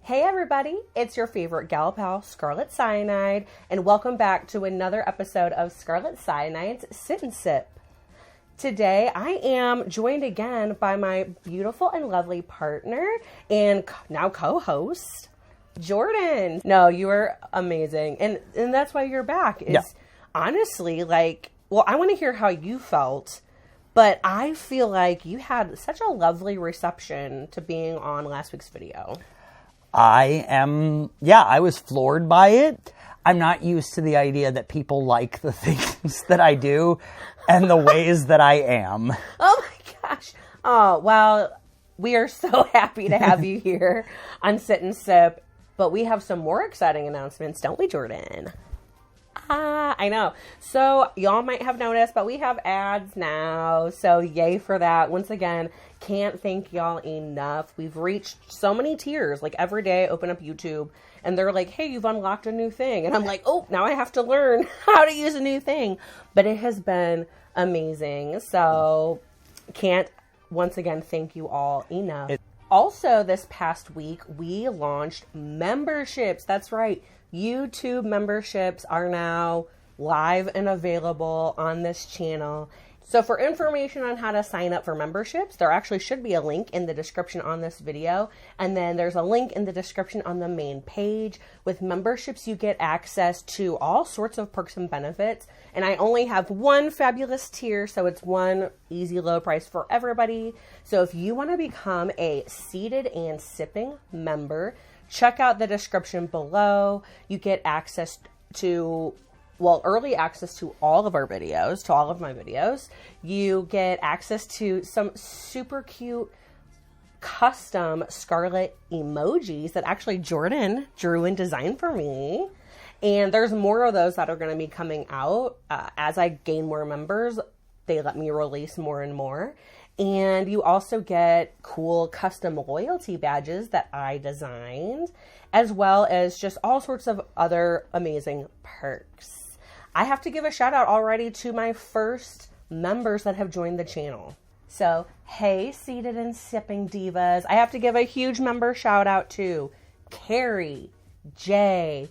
Hey everybody, it's your favorite gal pal, Scarlet Cyanide, and welcome back to another episode of Scarlet Cyanide's Sit and Sip. Today I am joined again by my beautiful and lovely partner and now co-host, Jordan. No, you are amazing, and that's why you're back. Honestly, I want to hear how you felt, but I feel like you had such a lovely reception to being on last week's video. I was floored by it. I'm not used to the idea that people like the things that I do and the ways that I am. Oh my gosh. Oh, well, we are so happy to have you here on Sit and Sip, but we have some more exciting announcements, don't we, Jordan? I know. So y'all might have noticed, but we have ads now. So yay for that. Once again, can't thank y'all enough. We've reached so many tiers. Like every day I open up YouTube and they're like, hey, you've unlocked a new thing. And I'm like, oh, now I have to learn how to use a new thing. But it has been amazing. So can't once again thank you all enough. Also, this past week, we launched memberships. That's right. YouTube memberships are now live and available on this channel. So for information on how to sign up for memberships, there actually should be a link in the description on this video. And then there's a link in the description on the main page. With memberships, you get access to all sorts of perks and benefits. And I only have one fabulous tier, so it's one easy low price for everybody. So if you want to become a Seated and Sipping member, check out the description below. You get access to, early access to all of our videos, to all of my videos. You get access to some super cute custom Scarlet emojis that actually Jordan drew and designed for me. And there's more of those that are going to be coming out. As I gain more members, they let me release more and more. And you also get cool custom loyalty badges that I designed, as well as just all sorts of other amazing perks. I have to give a shout out already to my first members that have joined the channel. So, hey, Seated and Sipping Divas. I have to give a huge member shout out to Carrie, Jay,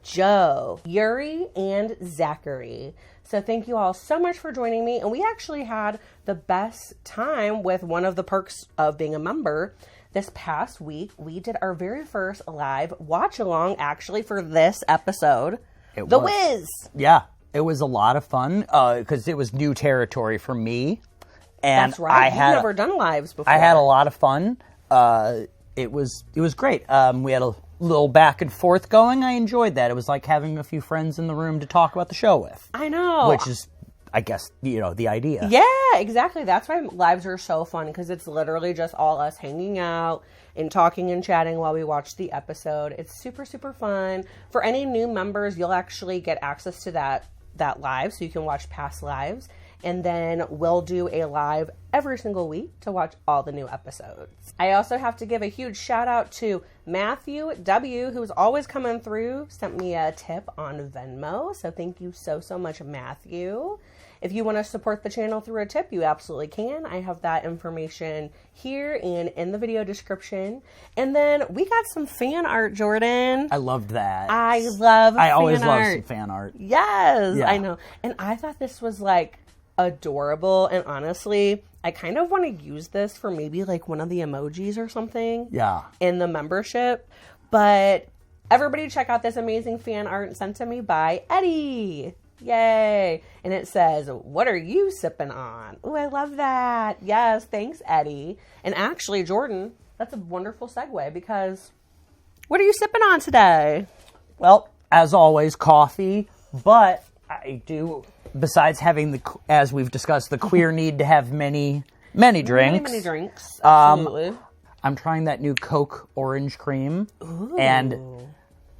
Joe, Yuri, and Zachary. So thank you all so much for joining me. And we actually had the best time with one of the perks of being a member. This past week, we did our very first live watch along actually for this episode. The Wiz. Yeah, it was a lot of fun because it was new territory for me. And that's right. You've never done lives before. I had a lot of fun. It was great. We had a little back and forth going. I enjoyed that. It was like having a few friends in the room to talk about the show with. I know. Which is, I guess, the idea. Yeah, exactly. That's why lives are so fun, because it's literally just all us hanging out and talking and chatting while we watch the episode. It's super, super fun. For any new members, you'll actually get access to that live, so you can watch past lives. And then we'll do a live every single week to watch all the new episodes. I also have to give a huge shout out to Matthew W., who's always coming through, sent me a tip on Venmo. So thank you so, so much, Matthew. If you want to support the channel through a tip, you absolutely can. I have that information here and in the video description. And then we got some fan art, Jordan. I loved that. I always love some fan art. Yes, yeah. I know. And I thought this was like adorable, and honestly I kind of want to use this for maybe like one of the emojis or something in the membership. But everybody check out this amazing fan art sent to me by Eddie. Yay. And it says, what are you sipping on? Oh, I love that. Yes, thanks, Eddie. And actually, Jordan, that's a wonderful segue, because what are you sipping on today? Well, as always, coffee, but I do, besides having as we've discussed, the queer need to have many drinks. Many drinks, absolutely. I'm trying that new Coke Orange Cream. Ooh. And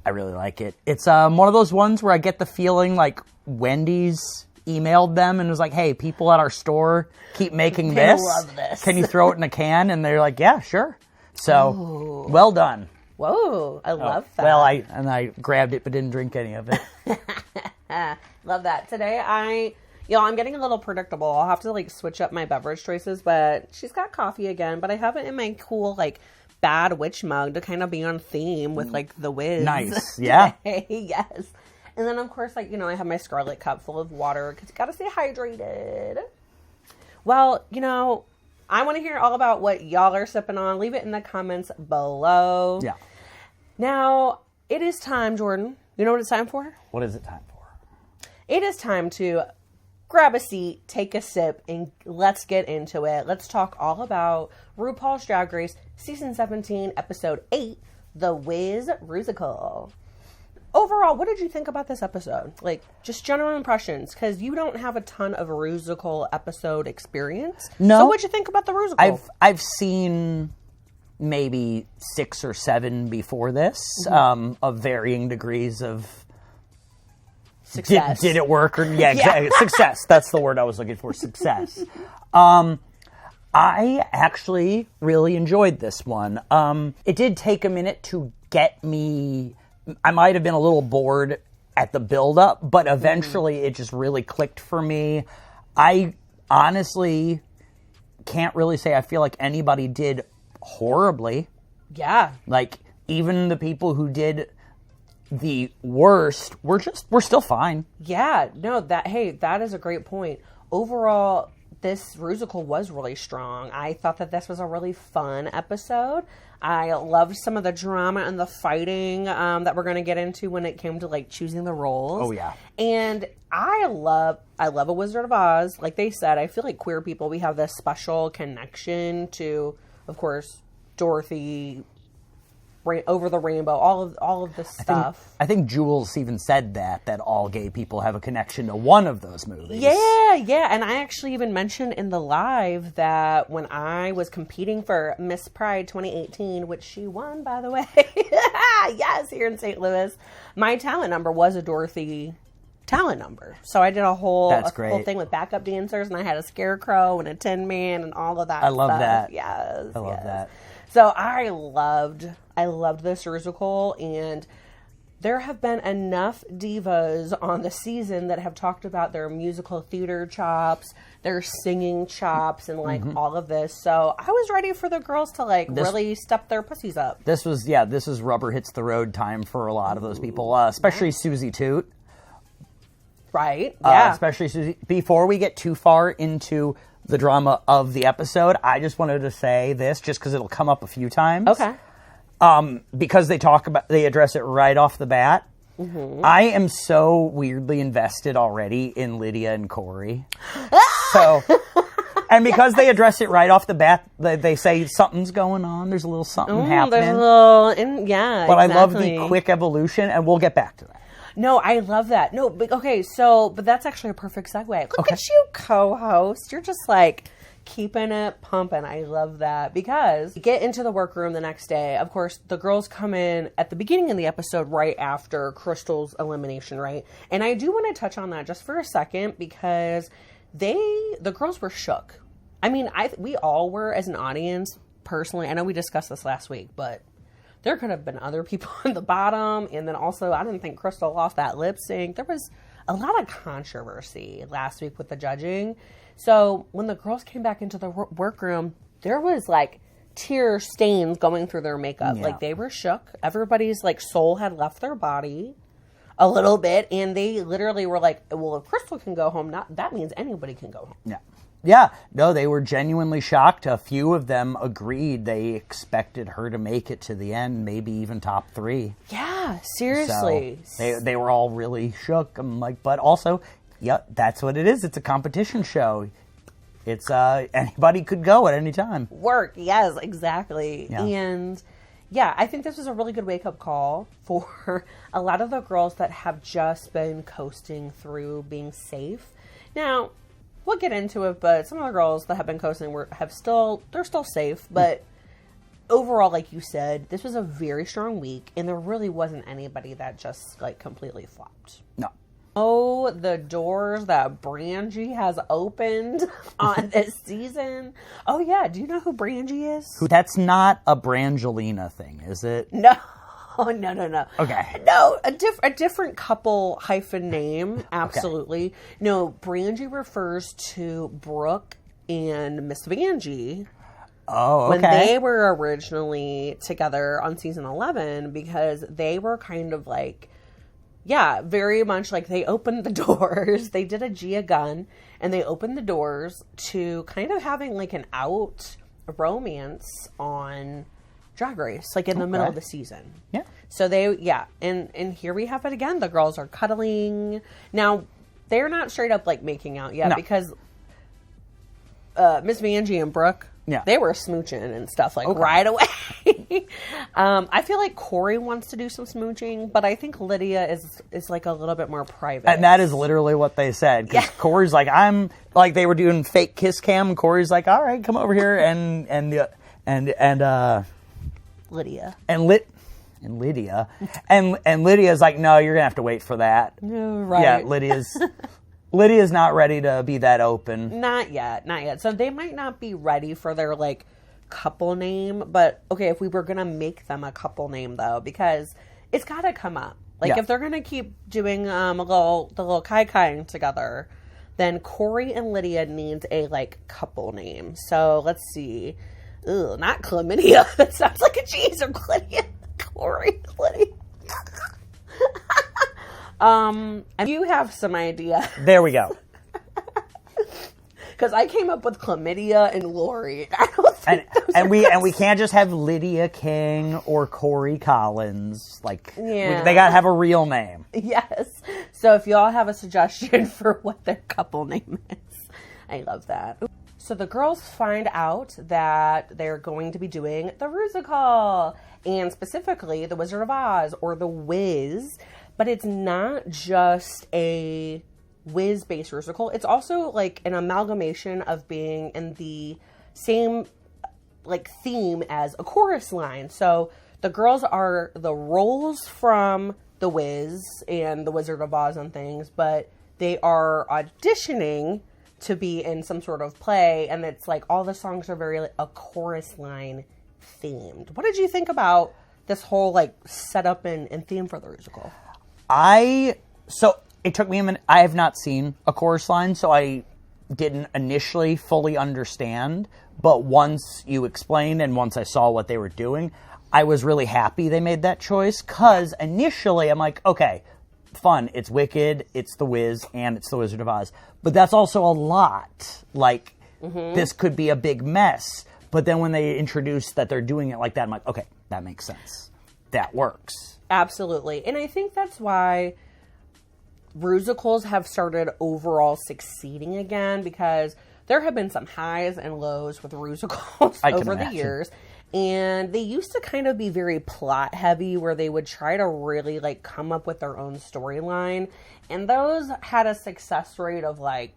I really like it. It's one of those ones where I get the feeling like Wendy's emailed them and was like, hey, people at our store keep making this. Love this. Can you throw it in a can? And they're like, yeah, sure. So, well done. Whoa, I love that. Well, I grabbed it but didn't drink any of it. Love that. Today I'm getting a little predictable. I'll have to switch up my beverage choices, but she's got coffee again, but I have it in my cool bad witch mug to kind of be on theme with like the Wiz. Nice. Yeah. Today. Yes. And then of course, like, I have my Scarlet cup full of water because you got to stay hydrated. Well, I want to hear all about what y'all are sipping on. Leave it in the comments below. Yeah. Now, it is time, Jordan. You know what it's time for? What is it time for? It is time to grab a seat, take a sip, and let's get into it. Let's talk all about RuPaul's Drag Race Season 17, Episode 8, The Wiz Rusical. Overall, what did you think about this episode? Like, just general impressions, because you don't have a ton of Rusical episode experience. No. So what'd you think about the Rusical? I've seen maybe 6 or 7 before this, of varying degrees of Success. Did it work? Or exactly. Success. That's the word I was looking for. Success. I actually really enjoyed this one. It did take a minute to get me. I might have been a little bored at the build-up, but eventually it just really clicked for me. I honestly can't really say I feel like anybody did horribly. Yeah. Like, even the people who did the worst, we're still fine. Yeah. No, that is a great point. Overall, this Rusical was really strong. I thought that this was a really fun episode. I loved some of the drama and the fighting that we're going to get into when it came to like choosing the roles. Oh yeah. And I love a Wizard of Oz. Like they said, I feel like queer people, we have this special connection to, of course, Dorothy, Over the Rainbow, all of this stuff. I think Jules even said that all gay people have a connection to one of those movies. Yeah. And I actually even mentioned in the live that when I was competing for Miss Pride 2018, which she won, by the way, yes, here in St. Louis, my talent number was a Dorothy talent number. So I did a whole thing with backup dancers, and I had a scarecrow and a Tin Man and all of that. I love that. Yes, I love that. So I loved this Rusical, and there have been enough divas on the season that have talked about their musical theater chops, their singing chops, and like all of this. So I was ready for the girls to really step their pussies up. This was rubber hits the road time for a lot of those people, especially Susie Toot. Right. Yeah. Especially Susie. Before we get too far into the drama of the episode, I just wanted to say this just because it'll come up a few times. Okay. Because they address it right off the bat. I am so weirdly invested already in Lydia and Corey. And because they address it right off the bat, they say something's going on. There's a little something happening. There's a little, yeah. But exactly. I love the quick evolution, and we'll get back to that. No, I love that. No, but okay, but that's actually a perfect segue. Look at you, co-host. You're just like keeping it pumping. I love that because you get into the workroom the next day. Of course, the girls come in at the beginning of the episode right after Crystal's elimination, right? And I do want to touch on that just for a second because the girls were shook. I mean, we all were as an audience, personally. I know we discussed this last week, but there could have been other people in the bottom. And then also, I didn't think Crystal lost that lip sync. There was a lot of controversy last week with the judging. So when the girls came back into the workroom, there was like tear stains going through their makeup. Yeah. Like they were shook. Everybody's like soul had left their body a little bit. And they literally were like, well, if Crystal can go home, that means anybody can go home. Yeah. Yeah, no, they were genuinely shocked. A few of them agreed they expected her to make it to the end, maybe even top 3. Yeah, seriously. So they were all really shook. I'm like, but also, yeah, that's what it is. It's a competition show. It's anybody could go at any time. Work, yes, exactly. Yeah. And yeah, I think this was a really good wake-up call for a lot of the girls that have just been coasting through being safe. Now, we'll get into it, but some of the girls that have been coasting they're still safe. But overall, like you said, this was a very strong week, and there really wasn't anybody that just like completely flopped. No. Oh, the doors that Brangie has opened on this season. Oh yeah, do you know who Brangie is? That's not a Brangelina thing, is it? No. Oh, no. Okay. No, a different couple hyphen name. Absolutely. Okay. No, Brangie refers to Brooke and Miss Vanjie. Oh, okay. When they were originally together on season 11, because they were kind of like, yeah, very much like they opened the doors. They did a Gia Gunn, and they opened the doors to kind of having like an out romance on Drag Race, like in the middle of the season. Yeah. So and here we have it again. The girls are cuddling. Now, they're not straight up like making out yet because Miss Vanjie and Brooke, they were smooching and stuff like right away. I feel like Corey wants to do some smooching, but I think Lydia is like a little bit more private. And that is literally what they said. Because Corey's like, I'm like, they were doing fake kiss cam. And Corey's like, all right, come over here. And Lydia. And Lydia. And Lydia's like, no, you're gonna have to wait for that. Right. Yeah, Lydia's not ready to be that open. Not yet. So they might not be ready for their like couple name, but okay, if we were gonna make them a couple name though, because it's gotta come up. Like if they're gonna keep doing the little kai-kaiing together, then Corey and Lydia needs a like couple name. So let's see. Ugh, not chlamydia. That sounds like a cheese or chlamydia. Corey, Lydia. You have some idea. There we go. Because I came up with chlamydia and Lori. I don't think and we can't just have Lydia King or Corey Collins. Like they gotta have a real name. Yes. So if y'all have a suggestion for what their couple name is, I love that. So the girls find out that they're going to be doing the Rusical, and specifically the Wizard of Oz, or the Wiz. But it's not just a Wiz-based Rusical. It's also like an amalgamation of being in the same like theme as a chorus line. So the girls are the roles from the Wiz and the Wizard of Oz and things, but they are auditioning to be in some sort of play, and it's like all the songs are very like a chorus line themed. What did you think about this whole like setup and theme for the Rusical? So it took me a minute. I have not seen a chorus line, so I didn't initially fully understand. But once you explained and once I saw what they were doing, I was really happy they made that choice, because initially I'm like, okay, fun. It's Wicked, it's The Wiz, and it's The Wizard of Oz. But that's also a lot. Like, this could be a big mess. But then when they introduced that they're doing it like that, I'm like, okay, that makes sense. That works. Absolutely. And I think that's why Rusicals have started overall succeeding again, because there have been some highs and lows with Rusicals over the years. And they used to kind of be very plot heavy, where they would try to really like come up with their own storyline. And those had a success rate of like,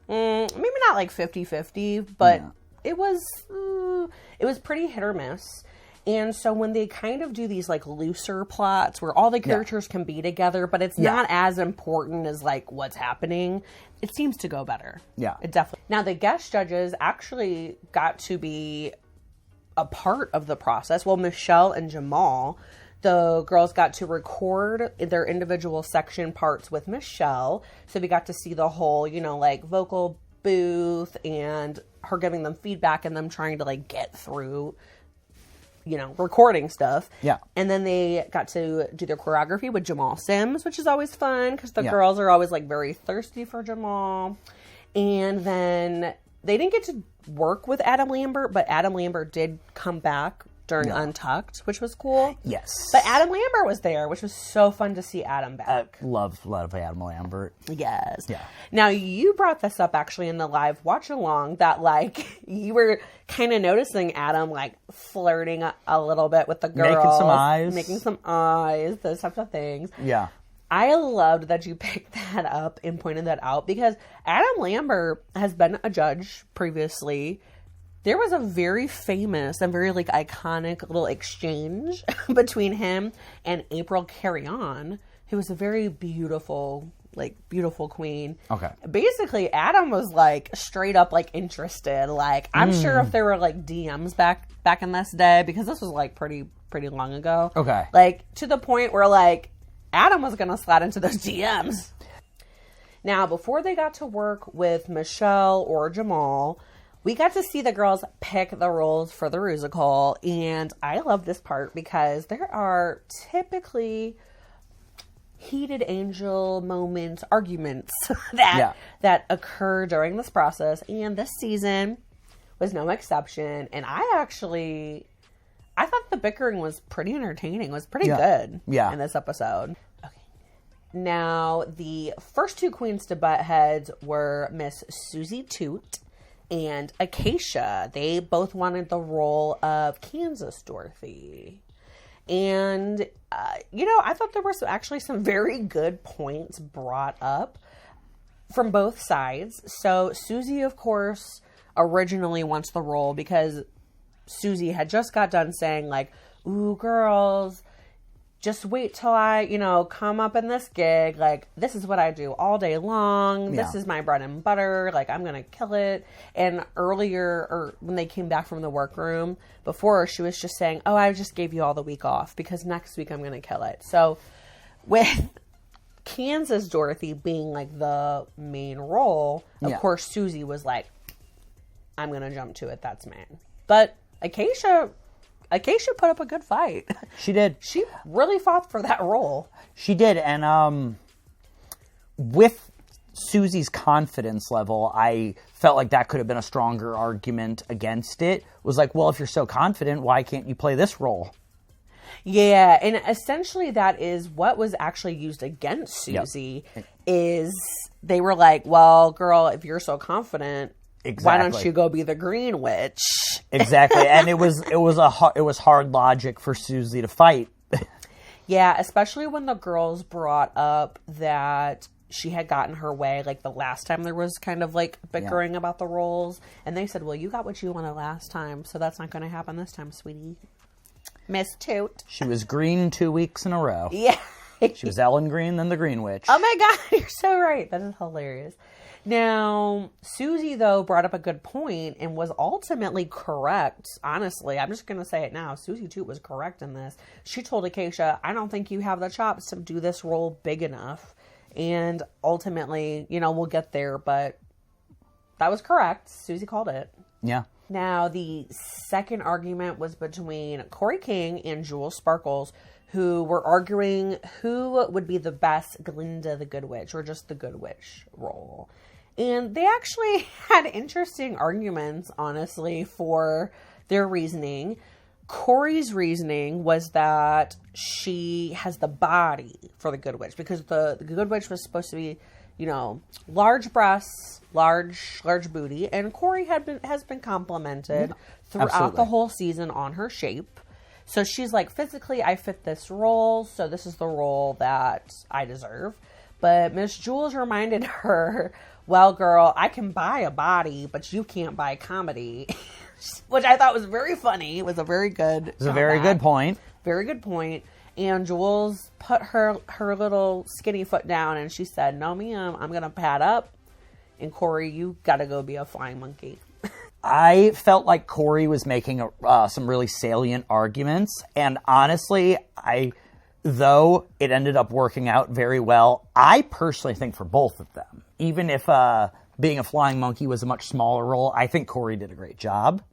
maybe not like 50-50, but it was pretty hit or miss. And so when they kind of do these like looser plots where all the characters can be together, but it's not as important as like what's happening, it seems to go better. Yeah. It definitely. Now the guest judges actually got to be a part of the process. Well, Michelle and Jamal, the girls got to record their individual section parts with Michelle. So we got to see the whole, like vocal booth and her giving them feedback and them trying to like get through recording stuff. Yeah. And then they got to do their choreography with Jamal Sims, which is always fun because the girls are always like very thirsty for Jamal. And then they didn't get to work with Adam Lambert, but Adam Lambert did come back during Untucked, which was cool. Yes. But Adam Lambert was there, which was so fun to see Adam back. Love Adam Lambert. Yes. Yeah. Now, you brought this up actually in the live watch along that like you were kind of noticing Adam like flirting a little bit with the girls. Making some eyes, those types of things. Yeah. I loved that you picked that up and pointed that out, because Adam Lambert has been a judge previously. There was a very famous and very like iconic little exchange between him and April Carrion, who was a very beautiful queen. Okay. Basically, Adam was like straight up like interested. Like, I'm sure if there were like DMs back in this day, because this was like pretty long ago. Okay. Like to the point where like Adam was gonna slide into those DMs. Now, before they got to work with Michelle or Jamal, we got to see the girls pick the roles for the Rusical, and I love this part because there are typically heated angel moments, arguments that occur during this process, and this season was no exception. And I thought the bickering was pretty entertaining. It was pretty good in this episode. Okay. Now, the first two queens to butt heads were Miss Susie Toot and Acacia. They both wanted the role of Kansas Dorothy. And, I thought there were actually some very good points brought up from both sides. So Susie, of course, originally wants the role because Susie had just got done saying, like, ooh, girls, just wait till I, come up in this gig. Like, this is what I do all day long. This is my bread and butter. Like, I'm going to kill it. And earlier, or when they came back from the workroom, before, she was just saying, oh, I just gave you all the week off because next week I'm going to kill it. So with Kansas Dorothy being, like, the main role, of course, Susie was like, I'm going to jump to it. That's man. But Acacia put up a good fight. She did. She really fought for that role. She did. And with Susie's confidence level, I felt like that could have been a stronger argument against it. It was like, well, if you're so confident, why can't you play this role? Yeah, and essentially that is what was actually used against Susie, is they were like, well, girl, if you're so confident, why don't you go be the Green Witch? Exactly. And it was hard logic for Susie to fight. Yeah, especially when the girls brought up that she had gotten her way, like the last time there was kind of like bickering about the roles. And they said, well, you got what you wanted last time, so that's not going to happen this time, sweetie. Miss Toot. She was green 2 weeks in a row. Yeah. She was Ellen Green, then the Green Witch. Oh my God, you're so right. That is hilarious. Now, Susie, though, brought up a good point and was ultimately correct. Honestly, I'm just going to say it now. Susie Toot was correct in this. She told Acacia, I don't think you have the chops to do this role big enough. And ultimately, we'll get there. But that was correct. Susie called it. Yeah. Now, the second argument was between Corey King and Jewel Sparkles, who were arguing who would be the best Glinda the Good Witch or just the Good Witch role. And they actually had interesting arguments, honestly, for their reasoning. Corey's reasoning was that she has the body for the Good Witch because the Good Witch was supposed to be, large breasts, large booty, and Corey has been complimented throughout the whole season on her shape. So she's like, physically, I fit this role, so this is the role that I deserve. But Miss Jules reminded her, well, girl, I can buy a body, but you can't buy comedy. Which I thought was very funny. It was a very good It was a very good point. Very good point. And Jules put her little skinny foot down, and she said, no, ma'am, I'm going to pad up. And Corey, you got to go be a flying monkey. I felt like Corey was making some really salient arguments. And honestly, though it ended up working out very well, I personally think for both of them, even if being a flying monkey was a much smaller role, I think Corey did a great job.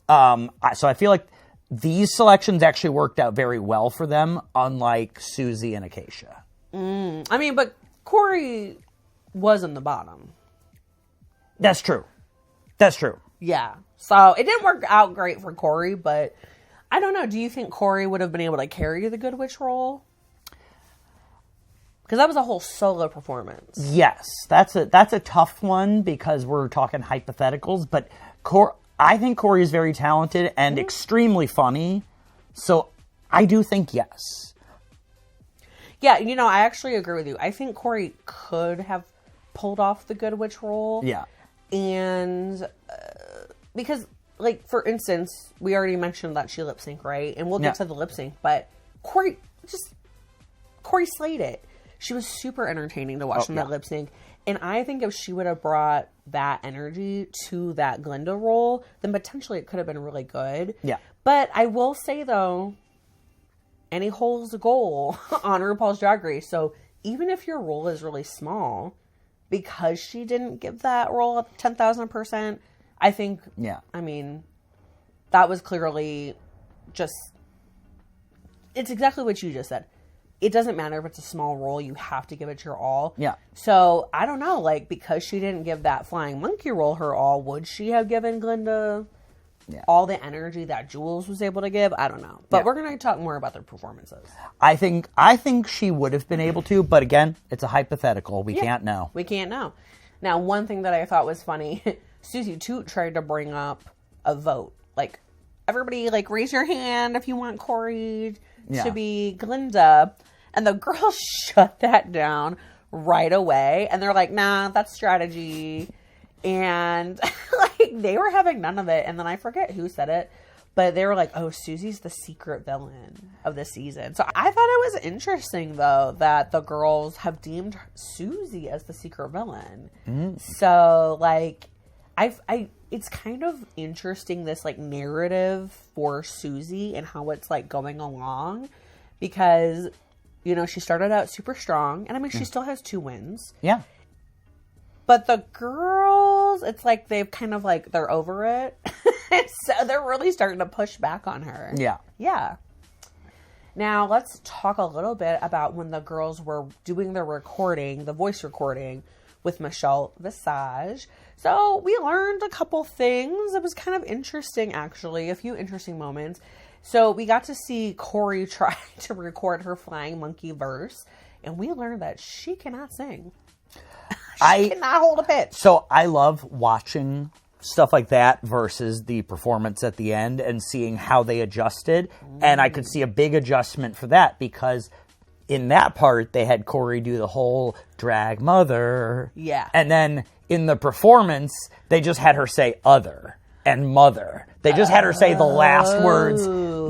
So I feel like these selections actually worked out very well for them, unlike Susie and Acacia. But Corey was in the bottom. That's true. That's true. Yeah. So it didn't work out great for Corey, but I don't know. Do you think Corey would have been able to carry the Good Witch role? Because that was a whole solo performance. Yes. That's a tough one because we're talking hypotheticals, but I think Corey is very talented and extremely funny. So I do think yes. Yeah, I actually agree with you. I think Corey could have pulled off the Good Witch role. Yeah. And because, like, for instance, we already mentioned that she lip sync, right? And we'll get to the lip sync, but Corey slayed it. She was super entertaining to watch in that lip sync. And I think if she would have brought that energy to that Glinda role, then potentially it could have been really good. Yeah. But I will say, though, any hole's a goal on RuPaul's Drag Race. So even if your role is really small, because she didn't give that role 10,000%, I think, Yeah. I mean, that was clearly just, it's exactly what you just said. It doesn't matter if it's a small role, you have to give it your all. Yeah. So, I don't know, like, because she didn't give that flying monkey role her all, would she have given Glinda all the energy that Jules was able to give? I don't know. But we're going to talk more about their performances. I think she would have been able to, but again, it's a hypothetical. We can't know. We can't know. Now, one thing that I thought was funny, Susie Toot tried to bring up a vote. Like, everybody, like, raise your hand if you want Corey to be Glinda. And the girls shut that down right away. And they're like, nah, that's strategy. And, like, they were having none of it. And then I forget who said it. But they were like, oh, Susie's the secret villain of the season. So I thought it was interesting, though, that the girls have deemed Susie as the secret villain. So, like, it's kind of interesting, this, like, narrative for Susie and how it's, like, going along. Because, you know, she started out super strong. And, I mean, she still has 2 wins. Yeah. But the girls, it's like they've kind of like, they're over it. So they're really starting to push back on her. Yeah. Yeah. Now, let's talk a little bit about when the girls were doing the recording, the voice recording with Michelle Visage. So we learned a couple things. It was kind of interesting, actually. A few interesting moments. So we got to see Corey try to record her flying monkey verse. And we learned that she cannot sing. She cannot hold a pitch. So I love watching stuff like that versus the performance at the end and seeing how they adjusted. And I could see a big adjustment for that because in that part, they had Corey do the whole drag mother. Yeah. And then in the performance, they just had her say other and mother. They just had her say the last words.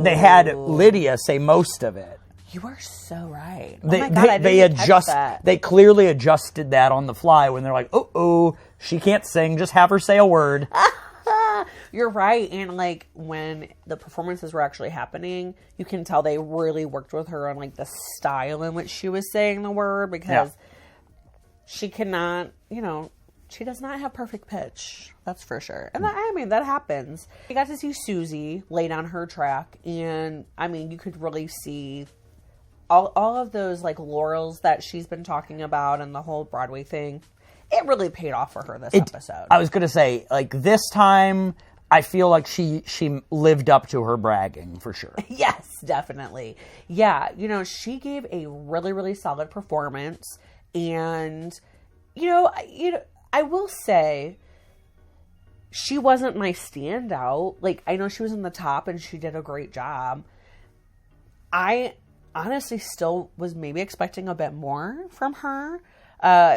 They had Lydia say most of it. You are so right. They, oh my God, I didn't catch that. They clearly adjusted that on the fly when they're like, oh, she can't sing. Just have her say a word. You're right. And like when the performances were actually happening, you can tell they really worked with her on like the style in which she was saying the word because she cannot, you know, she does not have perfect pitch. That's for sure. And that, I mean, that happens. You got to see Susie lay down her track. And I mean, you could really see all of those like laurels that she's been talking about and the whole Broadway thing, it really paid off for her this episode. I was going to say, like, this time, I feel like she lived up to her bragging, for sure. Yes, definitely. Yeah, you know, she gave a really, really solid performance. And, you know, I will say, she wasn't my standout. Like, I know she was in the top and she did a great job. I honestly still was maybe expecting a bit more from her.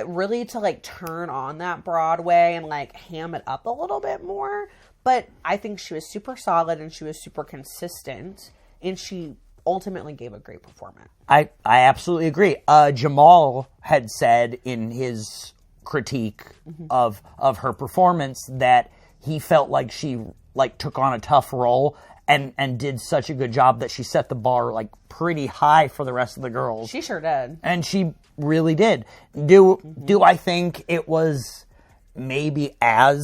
Really to like turn on that Broadway and like ham it up a little bit more. But I think she was super solid and she was super consistent and she ultimately gave a great performance. I absolutely agree. Jamal had said in his critique of her performance that he felt like she like took on a tough role and did such a good job that she set the bar like pretty high for the rest of the girls. She sure did. And she really did. Do I think it was maybe as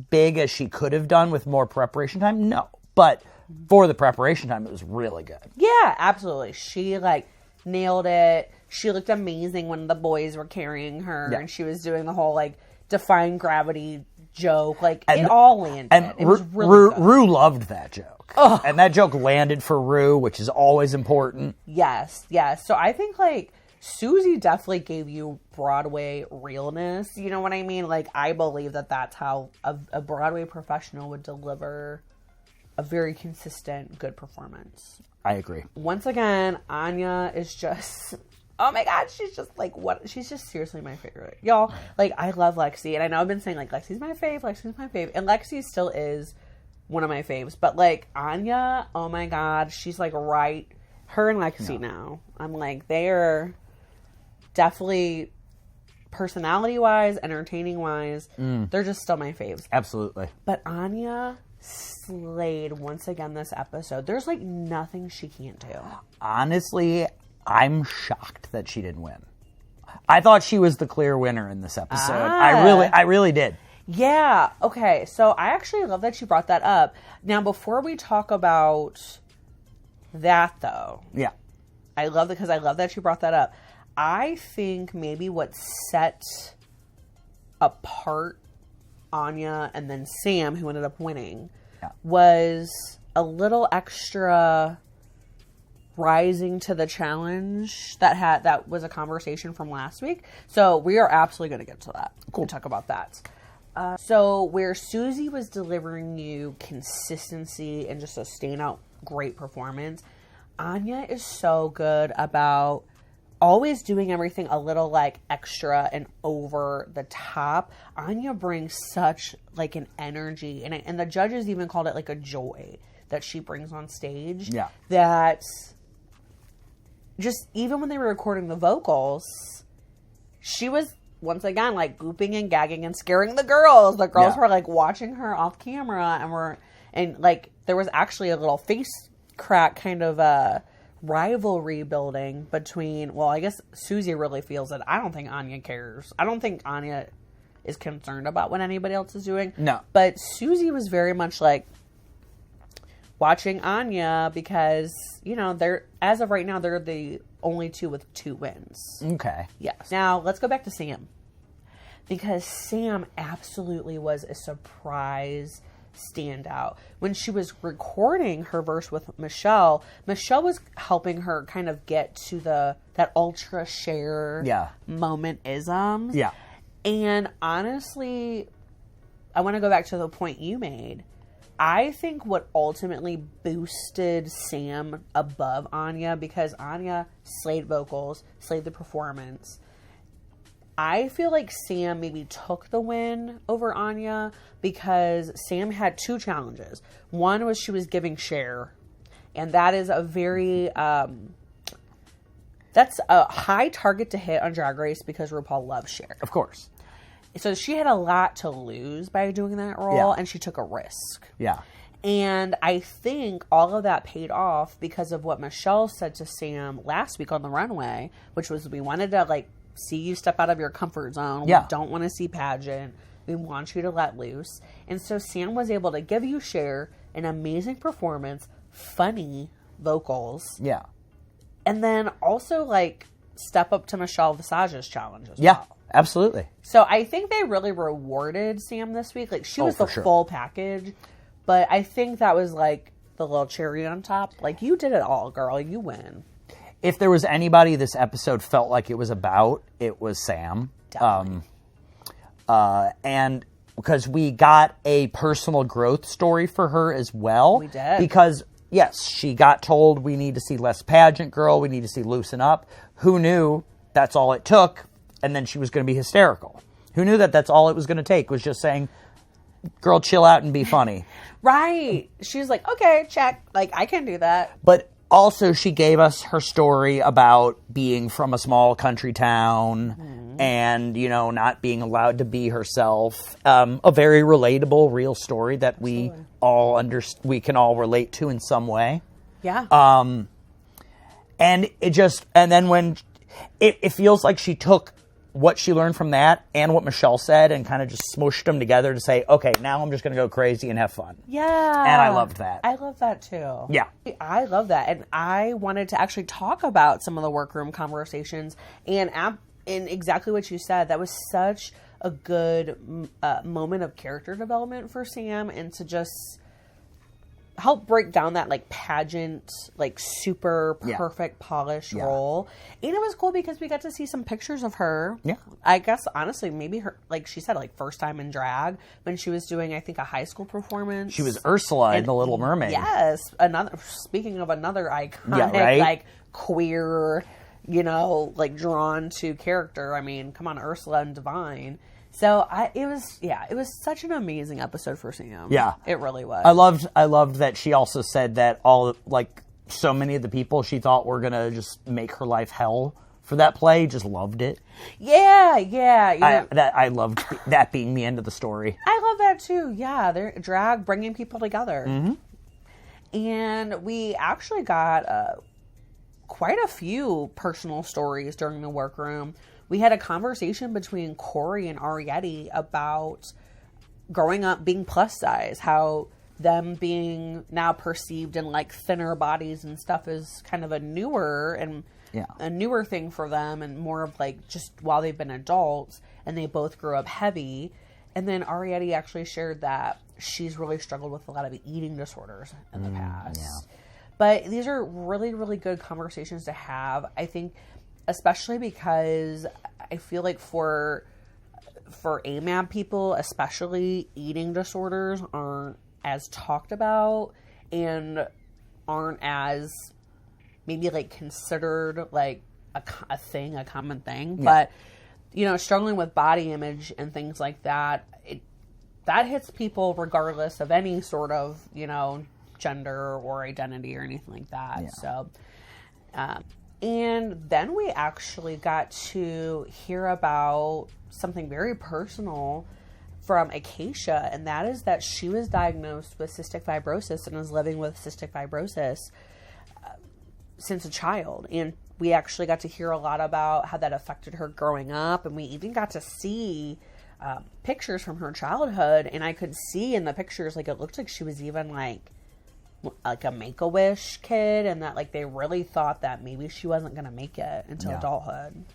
big as she could have done with more preparation time? No. But for the preparation time, it was really good. Yeah, absolutely. She like nailed it. She looked amazing when the boys were carrying her and she was doing the whole like defying gravity joke. Like it all landed. And it was really good. Rue loved that joke. Oh. And that joke landed for Rue, which is always important. Yes, yes. So I think like Susie definitely gave you Broadway realness. You know what I mean? Like I believe that that's how a Broadway professional would deliver a very consistent, good performance. I agree. Once again, Anya is just, oh my God, she's just like, what? She's just seriously my favorite. Y'all, like, I love Lexi. And I know I've been saying, like, Lexi's my fave. And Lexi still is one of my faves. But, like, Anya, oh my God, she's, like, right. Her and Lexi now. I'm like, they are definitely personality-wise, entertaining-wise. They're just still my faves. Absolutely. But Anya slayed once again this episode. There's like nothing she can't do. Honestly, I'm shocked that she didn't win. I thought she was the clear winner in this episode. I really did. Yeah. Okay. So I actually love that you brought that up. Now, before we talk about that, though, Yeah. I love that because I love that you brought that up. I think maybe what set apart Anya and then Sam, who ended up winning, was a little extra rising to the challenge that was a conversation from last week. So we are absolutely going to get to that. Cool. And talk about that. So where Susie was delivering you consistency and just a standout great performance, Anya is so good about always doing everything a little like extra and over the top. Anya brings such like an energy, and the judges even called it like a joy that she brings on stage. Yeah. That just even when they were recording the vocals, she was once again like gooping and gagging and scaring the girls. The girls were like watching her off camera, and like there was actually a little face crack kind of rivalry building between, well, I guess Susie really feels it. I don't think Anya cares. I don't think Anya is concerned about what anybody else is doing. No. But Susie was very much like watching Anya because, you know, they're, as of right now, they're the only two with 2 wins. Okay. Yes. Now, let's go back to Sam. Because Sam absolutely was a surprise standout. When she was recording her verse with Michelle was helping her kind of get to that ultra share moment isms. Yeah. And honestly, I want to go back to the point you made. I think what ultimately boosted Sam above Anya, because Anya slayed vocals, slayed the performance, I feel like Sam maybe took the win over Anya because Sam had 2 challenges. One was she was giving Cher, and that is a very, that's a high target to hit on Drag Race because RuPaul loves Cher. Of course. So she had a lot to lose by doing that role, and she took a risk. Yeah. And I think all of that paid off because of what Michelle said to Sam last week on the runway, which was, we wanted to, like, see you step out of your comfort zone. Yeah. We don't want to see pageant. We want you to let loose. And so Sam was able to give you Cher an amazing performance, funny vocals. Yeah. And then also, like, step up to Michelle Visage's challenge as Yeah, well. absolutely. So I think they really rewarded Sam this week. Like, she was the full package. But I think that was, like, the little cherry on top. Like, you did it all, girl. You win. If there was anybody this episode felt like it was about, it was Sam. Definitely. And because we got a personal growth story for her as well. We did. Because, yes, she got told we need to see less pageant girl, we need to see loosen up. Who knew that's all it took, and then she was going to be hysterical? Who knew that that's all it was going to take, was just saying, girl, chill out and be funny. Right. She was like, okay, check. Like, I can do that. But also, she gave us her story about being from a small country town and, you know, not being allowed to be herself. A very relatable, real story that we we can all relate to in some way. Yeah. And then when it feels like she took what she learned from that and what Michelle said and kind of just smooshed them together to say, okay, now I'm just going to go crazy and have fun. Yeah. And I loved that. I love that too. Yeah. I love that. And I wanted to actually talk about some of the workroom conversations and exactly what you said. That was such a good moment of character development for Sam, and to just help break down that like pageant, like super perfect polished role. And it was cool because we got to see some pictures of her. Yeah. I guess honestly, maybe her, like she said, like first time in drag when she was doing, I think, a high school performance. She was Ursula in The Little Mermaid. Yes. Speaking of another iconic, right? like queer, you know, like drawn to character. I mean, come on, Ursula and Divine. So it was such an amazing episode for Sam. Yeah. It really was. I loved that she also said that so many of the people she thought were going to just make her life hell for that play just loved it. Yeah, yeah. I loved that being the end of the story. I love that too. Yeah, they're drag bringing people together. Mm-hmm. And we actually got quite a few personal stories during the workroom. We had a conversation between Corey and Arietti about growing up being plus size, how them being now perceived in like thinner bodies and stuff is kind of a newer thing for them, and more of like just while they've been adults and they both grew up heavy. And then Arrietty actually shared that she's really struggled with a lot of eating disorders in the past. Yeah. But these are really, really good conversations to have. I think, especially because I feel like for AMAB people, especially, eating disorders aren't as talked about and aren't as maybe like considered like a thing, a common thing. Yeah. But, you know, struggling with body image and things like that, that hits people regardless of any sort of, you know, gender or identity or anything like that. Yeah. So, and then we actually got to hear about something very personal from Acacia, and that is that she was diagnosed with cystic fibrosis and is living with cystic fibrosis since a child. And we actually got to hear a lot about how that affected her growing up, and we even got to see pictures from her childhood, and I could see in the pictures, like, it looked like she was even like a Make-A-Wish kid, and that like they really thought that maybe she wasn't going to make it until adulthood.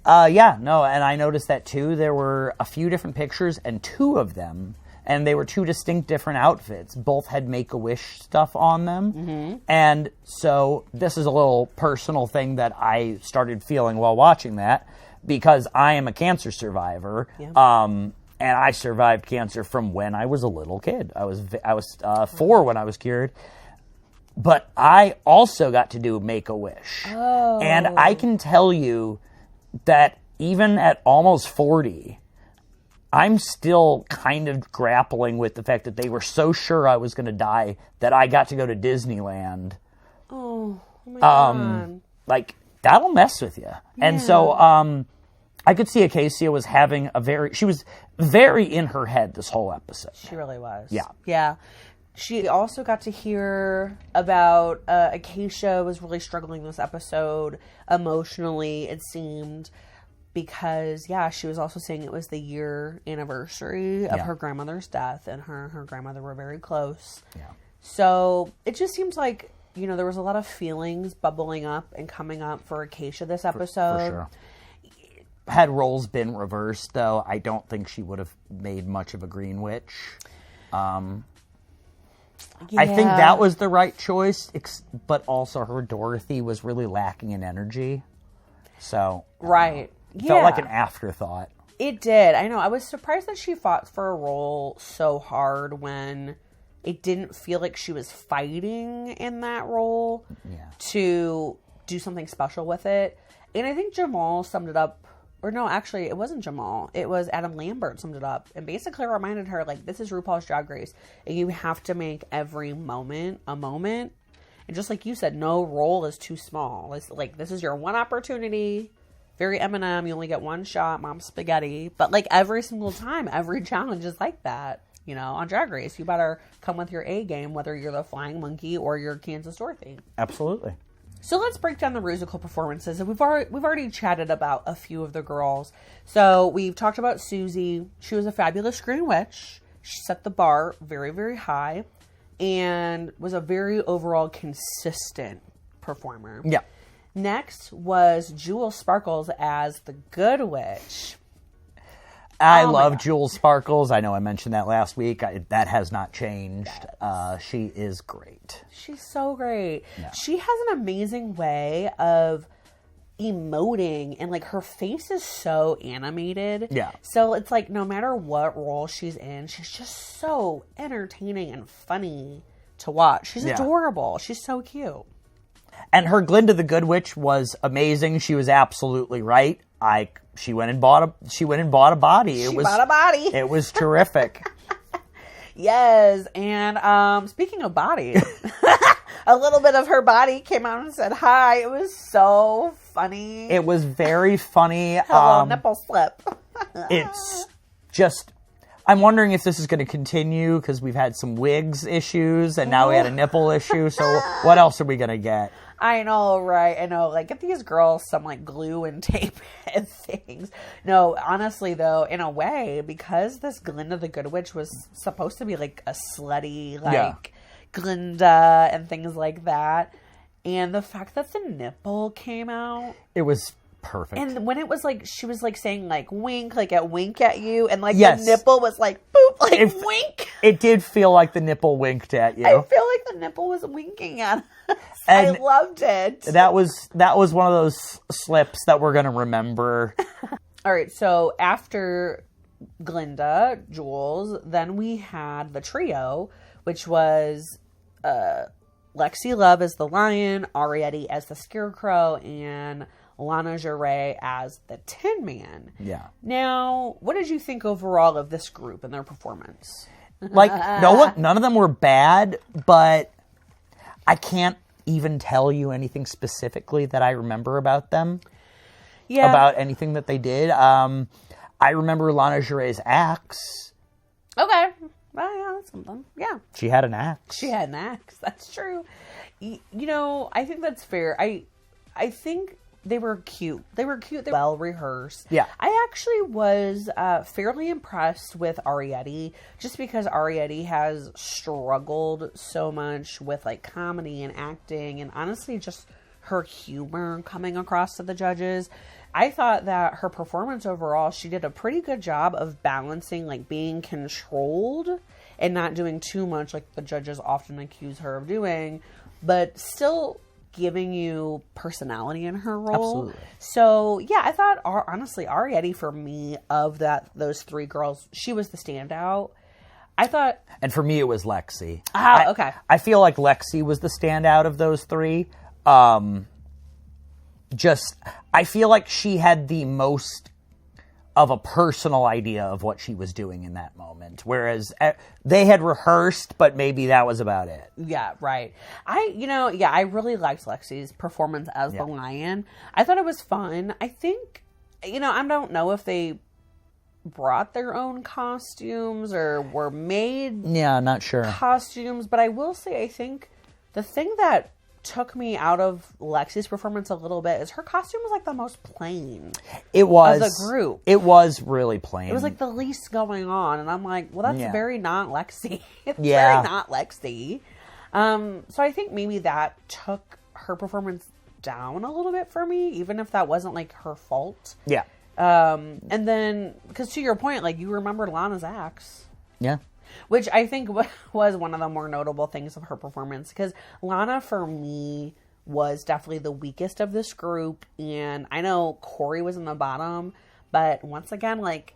And I noticed that too. There were a few different pictures, and two of them, and they were two distinct different outfits. Both had Make-A-Wish stuff on them. Mm-hmm. And so this is a little personal thing that I started feeling while watching that, because I am a cancer survivor. Yeah. And I survived cancer from when I was a little kid. I was 4 when I was cured. But I also got to do Make-A-Wish. Oh. And I can tell you that even at almost 40, I'm still kind of grappling with the fact that they were so sure I was going to die that I got to go to Disneyland. Oh my God. Like, that'll mess with you. Yeah. And so I could see Acacia was having she was very in her head this whole episode. She really was. Yeah. Yeah. She also got to hear about Acacia was really struggling this episode emotionally, it seemed, because, she was also saying it was the year anniversary of her grandmother's death, and her and her grandmother were very close. Yeah. So it just seems like, you know, there was a lot of feelings bubbling up and coming up for Acacia this episode. For sure. Had roles been reversed, though, I don't think she would have made much of a Green Witch. I think that was the right choice, but also her Dorothy was really lacking in energy. So, right. It felt like an afterthought. It did. I know. I was surprised that she fought for a role so hard when it didn't feel like she was fighting in that role to do something special with it. And I think Jamal summed it up. Or no, actually, it wasn't Jamal. It was Adam Lambert summed it up and basically reminded her, like, this is RuPaul's Drag Race, and you have to make every moment a moment. And just like you said, no role is too small. It's like, this is your one opportunity. Very Eminem, you only get one shot, Mom Spaghetti. But, like, every single time, every challenge is like that, you know, on Drag Race. You better come with your A game, whether you're the Flying Monkey or you're Kansas Dorothy. Absolutely. So let's break down the Rusical performances. And we've already chatted about a few of the girls. So we've talked about Susie. She was a fabulous Green Witch. She set the bar very, very high and was a very overall consistent performer. Yeah. Next was Jewel Sparkles as the Good Witch. I love Jewel Sparkles. I know I mentioned that last week. That has not changed. She is great. She's so great. Yeah. She has an amazing way of emoting, and like her face is so animated. Yeah. So it's like no matter what role she's in, she's just so entertaining and funny to watch. She's adorable. She's so cute. And her Glinda the Good Witch was amazing. She was absolutely right. She went and bought a body. She bought a body. It was terrific. Yes, and speaking of bodies, a little bit of her body came out and said hi. It was so funny. It was very funny. Hello, nipple slip. It's just, I'm wondering if this is going to continue because we've had some wigs issues and now we had a nipple issue. So what else are we going to get? I know, right? I know. Like, get these girls some, like, glue and tape and things. No, honestly, though, in a way, because this Glinda the Good Witch was supposed to be, like, a slutty, like, Glinda and things like that. And the fact that the nipple came out. It was perfect. And when it was, like, she was, like, saying, like, wink at you. And, like, the nipple was, like, boop, like, wink. It did feel like the nipple winked at you. I feel like the nipple was winking at us. And I loved it. That was one of those slips that we're going to remember. All right, so after Glinda, Jules, then we had the trio, which was Lexi Love as the lion, Arrietty as the scarecrow, and Lana Jarre as the Tin Man. Yeah. Now, what did you think overall of this group and their performance? Like, none of them were bad, but I can't even tell you anything specifically that I remember about them. Yeah. About anything that they did. I remember Lana Jarre's axe. Okay. Well, yeah, that's something. Yeah. She had an axe. She had an axe. That's true. You know, I think that's fair. I think they were cute. They were well rehearsed. Yeah. I actually was fairly impressed with Arrietty, just because Arrietty has struggled so much with, like, comedy and acting, and honestly just her humor coming across to the judges. I thought that her performance overall, she did a pretty good job of balancing, like, being controlled and not doing too much, like the judges often accuse her of doing, but still giving you personality in her role. Absolutely. So, yeah, I thought, honestly, Arrietty, for me, of those three girls, she was the standout. I thought... And for me, it was Lexi. Okay. I feel like Lexi was the standout of those three. I feel like she had the most of a personal idea of what she was doing in that moment. Whereas they had rehearsed, but maybe that was about it. Yeah, right. I really liked Lexi's performance as the lion. I thought it was fun. I think, I don't know if they brought their own costumes or were made not sure costumes, but I will say, I think the thing that took me out of Lexi's performance a little bit is her costume was, like, the most plain. It was. As a group. It was really plain. It was, like, the least going on. And I'm like, well, that's very not Lexi. It's very not Lexi. So I think maybe that took her performance down a little bit for me, even if that wasn't, like, her fault. Yeah. And then, because to your point, like, you remember Lana's axe. Yeah. Which I think was one of the more notable things of her performance. Because Lana, for me, was definitely the weakest of this group. And I know Corey was in the bottom. But once again, like,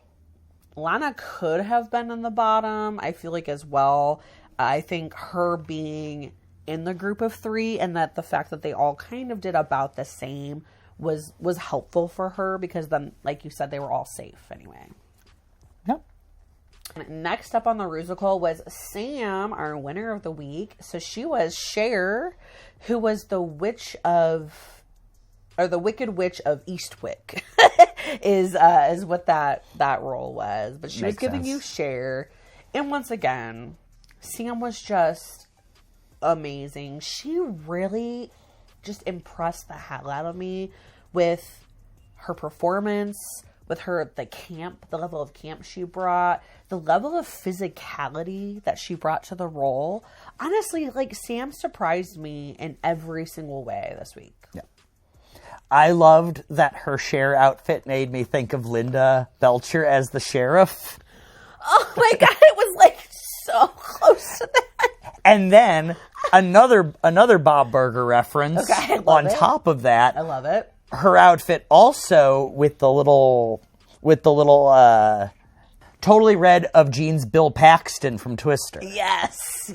Lana could have been in the bottom, I feel like, as well. I think her being in the group of three, and that the fact that they all kind of did about the same was helpful for her. Because then, like you said, they were all safe anyway. Yep. Next up on the Rusical was Sam, our winner of the week. So she was Cher, who was the Wicked Witch of Eastwick, is what that role was. But she was giving you Cher, and once again, Sam was just amazing. She really just impressed the hell out of me with her performance. With the level of camp she brought, the level of physicality that she brought to the role. Honestly, like, Sam surprised me in every single way this week. Yeah. I loved that her Cher outfit made me think of Linda Belcher as the sheriff. Oh my God, it was, like, so close to that. And then another Bob Burger reference on top of that. I love it. Her outfit also with the little Totally Red of Jeans Bill Paxton from Twister. Yes.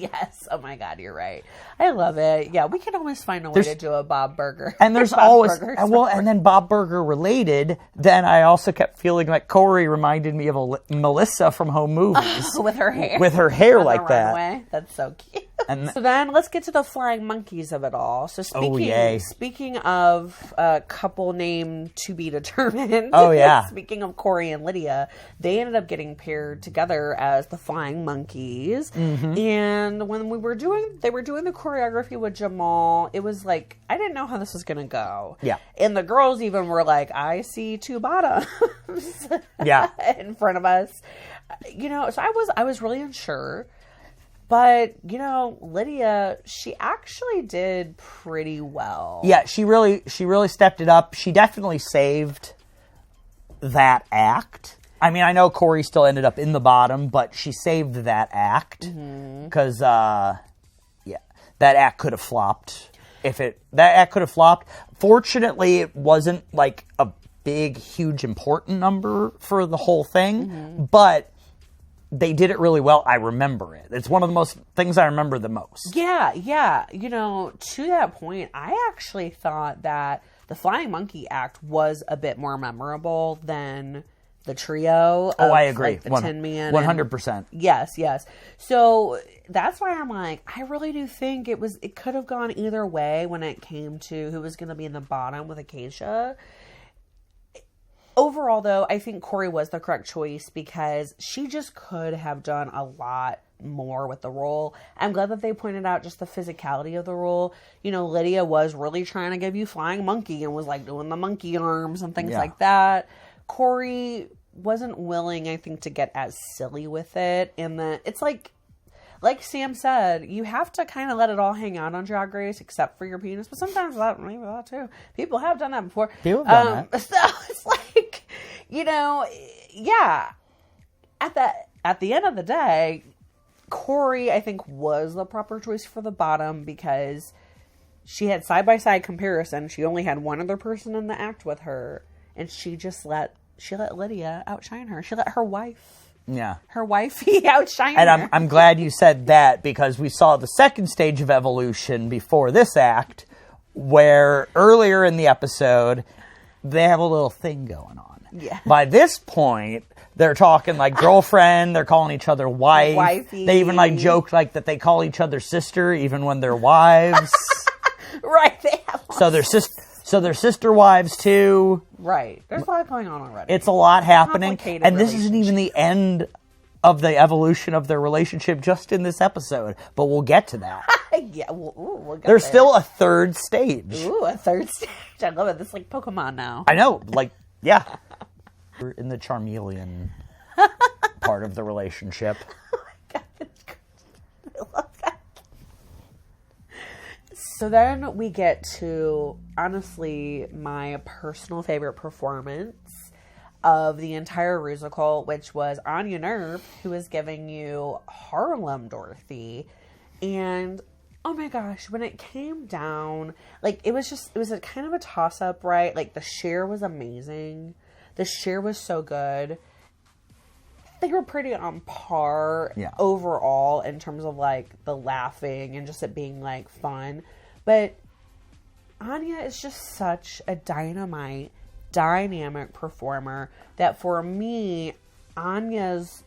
Oh my God, you're right. I love it. Yeah, we can always find a way to do a Bob Burger. And there's always, and then Bob Burger related, then I also kept feeling like Corey reminded me of Melissa from Home Movies. With her hair. With her hair like that. Runway. That's so cute. And So then let's get to the flying monkeys of it all. So yay. speaking of a couple named to be determined. Oh, yeah. Speaking of Corey and Lydia, they ended up getting paired together as the flying monkeys. And when they were doing the choreography with Jamal, it was like, I didn't know how this was going to go. Yeah. And the girls even were like, I see two bottoms Yeah. in front of us. You know, so I was really unsure. But, you know, Lydia, she actually did pretty well. Yeah, she really stepped it up. She definitely saved that act. I mean, I know Corey still ended up in the bottom, but she saved that act because, that act could have flopped. That act could have flopped. Fortunately, it wasn't like a big, huge, important number for the whole thing, but they did it really well. I remember it. It's one of the most things I remember the most. Yeah. You know, to that point, I actually thought that the Flying Monkey act was a bit more memorable than the trio. Oh, I agree. Like, the Tin Man. 100%. Yes. So that's why I'm like, I really do think it could have gone either way when it came to who was going to be in the bottom with Acacia. Overall, though, I think Corey was the correct choice because she just could have done a lot more with the role. I'm glad that they pointed out just the physicality of the role. You know, Lydia was really trying to give you flying monkey and was like doing the monkey arms and things like that. Corey wasn't willing, I think, to get as silly with it. And it's like Sam said, you have to kind of let it all hang out on Drag Race, except for your penis. But sometimes maybe that too. People have done that before. People have done that. So it's like, you know, yeah. At the end of the day, Corey, I think, was the proper choice for the bottom because she had side-by-side comparison. She only had one other person in the act with her, and she let Lydia outshine her. She let her wife. Yeah. Her wifey outshine her. And I'm glad you said that because we saw the second stage of evolution before this act where earlier in the episode they have a little thing going on. Yeah. By this point, they're talking like girlfriend, they're calling each other wife. Wifey. They even like joke like that they call each other sister even when they're wives. Right. They have So they're sister wives too. Right. There's a lot going on already. It's a lot happening. Complicated And this isn't even the end of the evolution of their relationship just in this episode. But we'll get to that. Yeah. We'll get There's there. still a third stage. Ooh, a third stage. I love it. This is like Pokemon now. I know. Like, yeah. We're in the Charmeleon part of the relationship. I love that. So then we get to, honestly, my personal favorite performance of the entire musical, which was Anya Nerve, who was giving you Harlem Dorothy. And, oh my gosh, when it came down, like, it was a kind of a toss-up, right? Like, the Cher was amazing. The Cher was so good. They were pretty on par overall in terms of, like, the laughing and just it being, like, fun. But Anya is just such a dynamic performer that for me, Anya's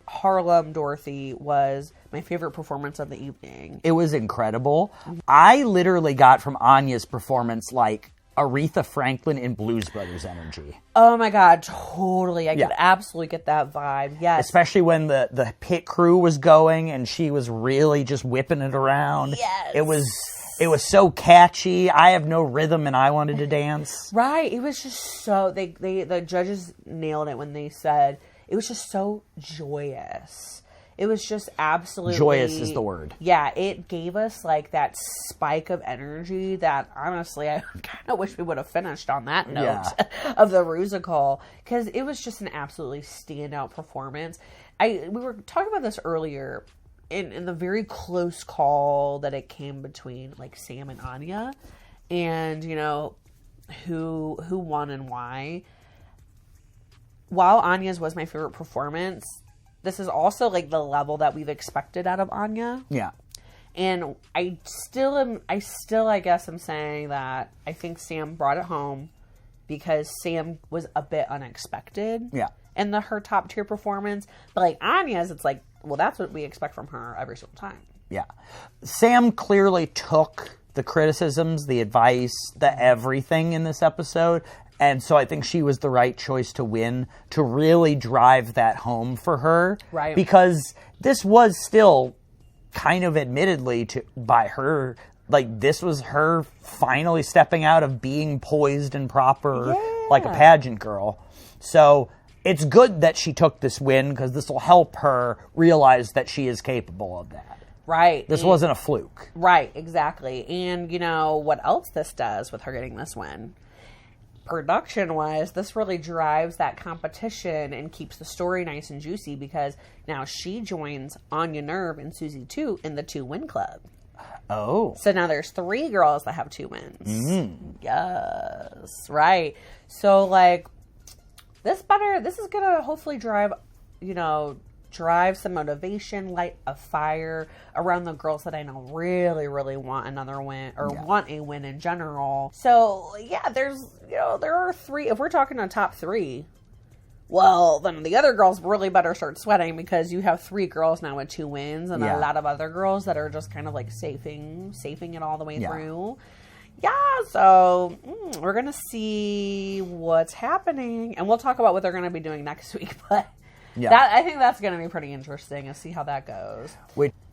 Harlem Dorothy was my favorite performance of the evening. It was incredible. I literally got from Anya's performance, like, Aretha Franklin in Blues Brothers energy. Oh my God, totally. I could absolutely get that vibe. Yes. Especially when the pit crew was going and she was really just whipping it around. Yes. It was so catchy. I have no rhythm and I wanted to dance. Right. It was just so, the judges nailed it when they said it was just so joyous. It was just absolutely... Joyous is the word. Yeah, it gave us like that spike of energy that honestly I kind of wish we would have finished on that note of the musical because it was just an absolutely standout performance. We were talking about this earlier in the very close call that it came between like Sam and Anya and, you know, who won and why. While Anya's was my favorite performance, this is also like the level that we've expected out of Anya. Yeah. And I guess I'm saying that I think Sam brought it home because Sam was a bit unexpected. Yeah. In her top tier performance. But like Anya's, it's like, well, that's what we expect from her every single time. Yeah. Sam clearly took the criticisms, the advice, the everything in this episode. And so I think she was the right choice to win, to really drive that home for her. Right. Because this was still kind of admittedly by her, like this was her finally stepping out of being poised and proper like a pageant girl. So it's good that she took this win because this will help her realize that she is capable of that. Right. This wasn't a fluke. Right, exactly. And you know what else this does with her getting this win? Production-wise, this really drives that competition and keeps the story nice and juicy because now she joins Anya Nerve and Susie 2 in the 2-win club. Oh. So now there's 3 girls that have 2 wins. Mm. Yes, right. So like this is gonna hopefully drive some motivation, light a fire around the girls that I know really, really want another win or want a win in general. So yeah, there are 3. If we're talking on top 3, well, then the other girls really better start sweating because you have 3 girls now with 2 wins and a lot of other girls that are just kind of like safing it all the way through. Yeah, so we're going to see what's happening and we'll talk about what they're going to be doing next week, but I think that's going to be pretty interesting and see how that goes.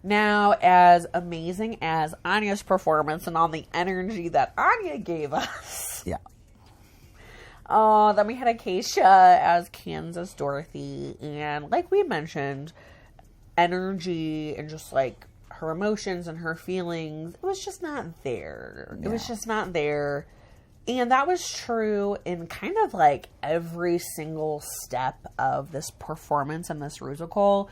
Now, as amazing as Anya's performance and all the energy that Anya gave us. Yeah. Then we had Acacia as Kansas Dorothy. And like we mentioned, energy and just like her emotions and her feelings, it was just not there. It was just not there. And that was true in kind of like every single step of this performance in this musical.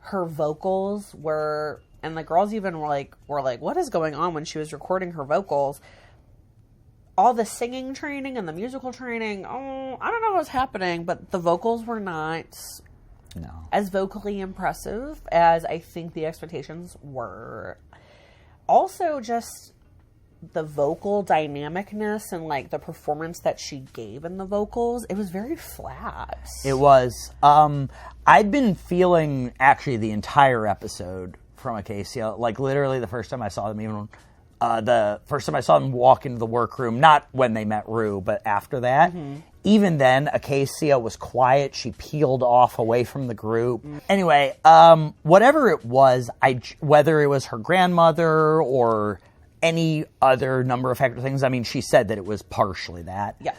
Her vocals were, and the girls even were like, what is going on when she was recording her vocals? All the singing training and the musical training, I don't know what was happening, but the vocals were not as vocally impressive as I think the expectations were. Also, just the vocal dynamicness and like the performance that she gave in the vocals, it was very flat. It was. I'd been feeling actually the entire episode from Acacia, like literally the first time I saw them, even the first time I saw them walk into the workroom, not when they met Rue, but after that. Mm-hmm. Even then, Acacia was quiet. She peeled off away from the group. Mm-hmm. Anyway, whatever it was, whether it was her grandmother or any other number of factor things, I mean, she said that it was partially that. Yeah.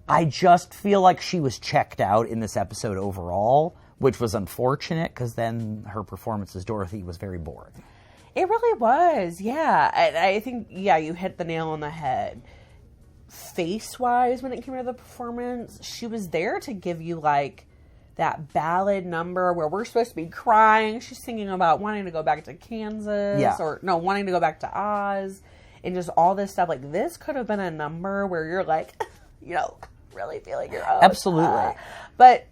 I just feel like she was checked out in this episode overall, which was unfortunate because then her performance as Dorothy was very boring. It really was, yeah. I think, you hit the nail on the head. Face-wise, when it came to the performance, she was there to give you, like, that ballad number where we're supposed to be crying. She's singing about wanting to go back to Kansas wanting to go back to Oz and just all this stuff. Like, this could have been a number where you're, like, really feeling your own. Absolutely. But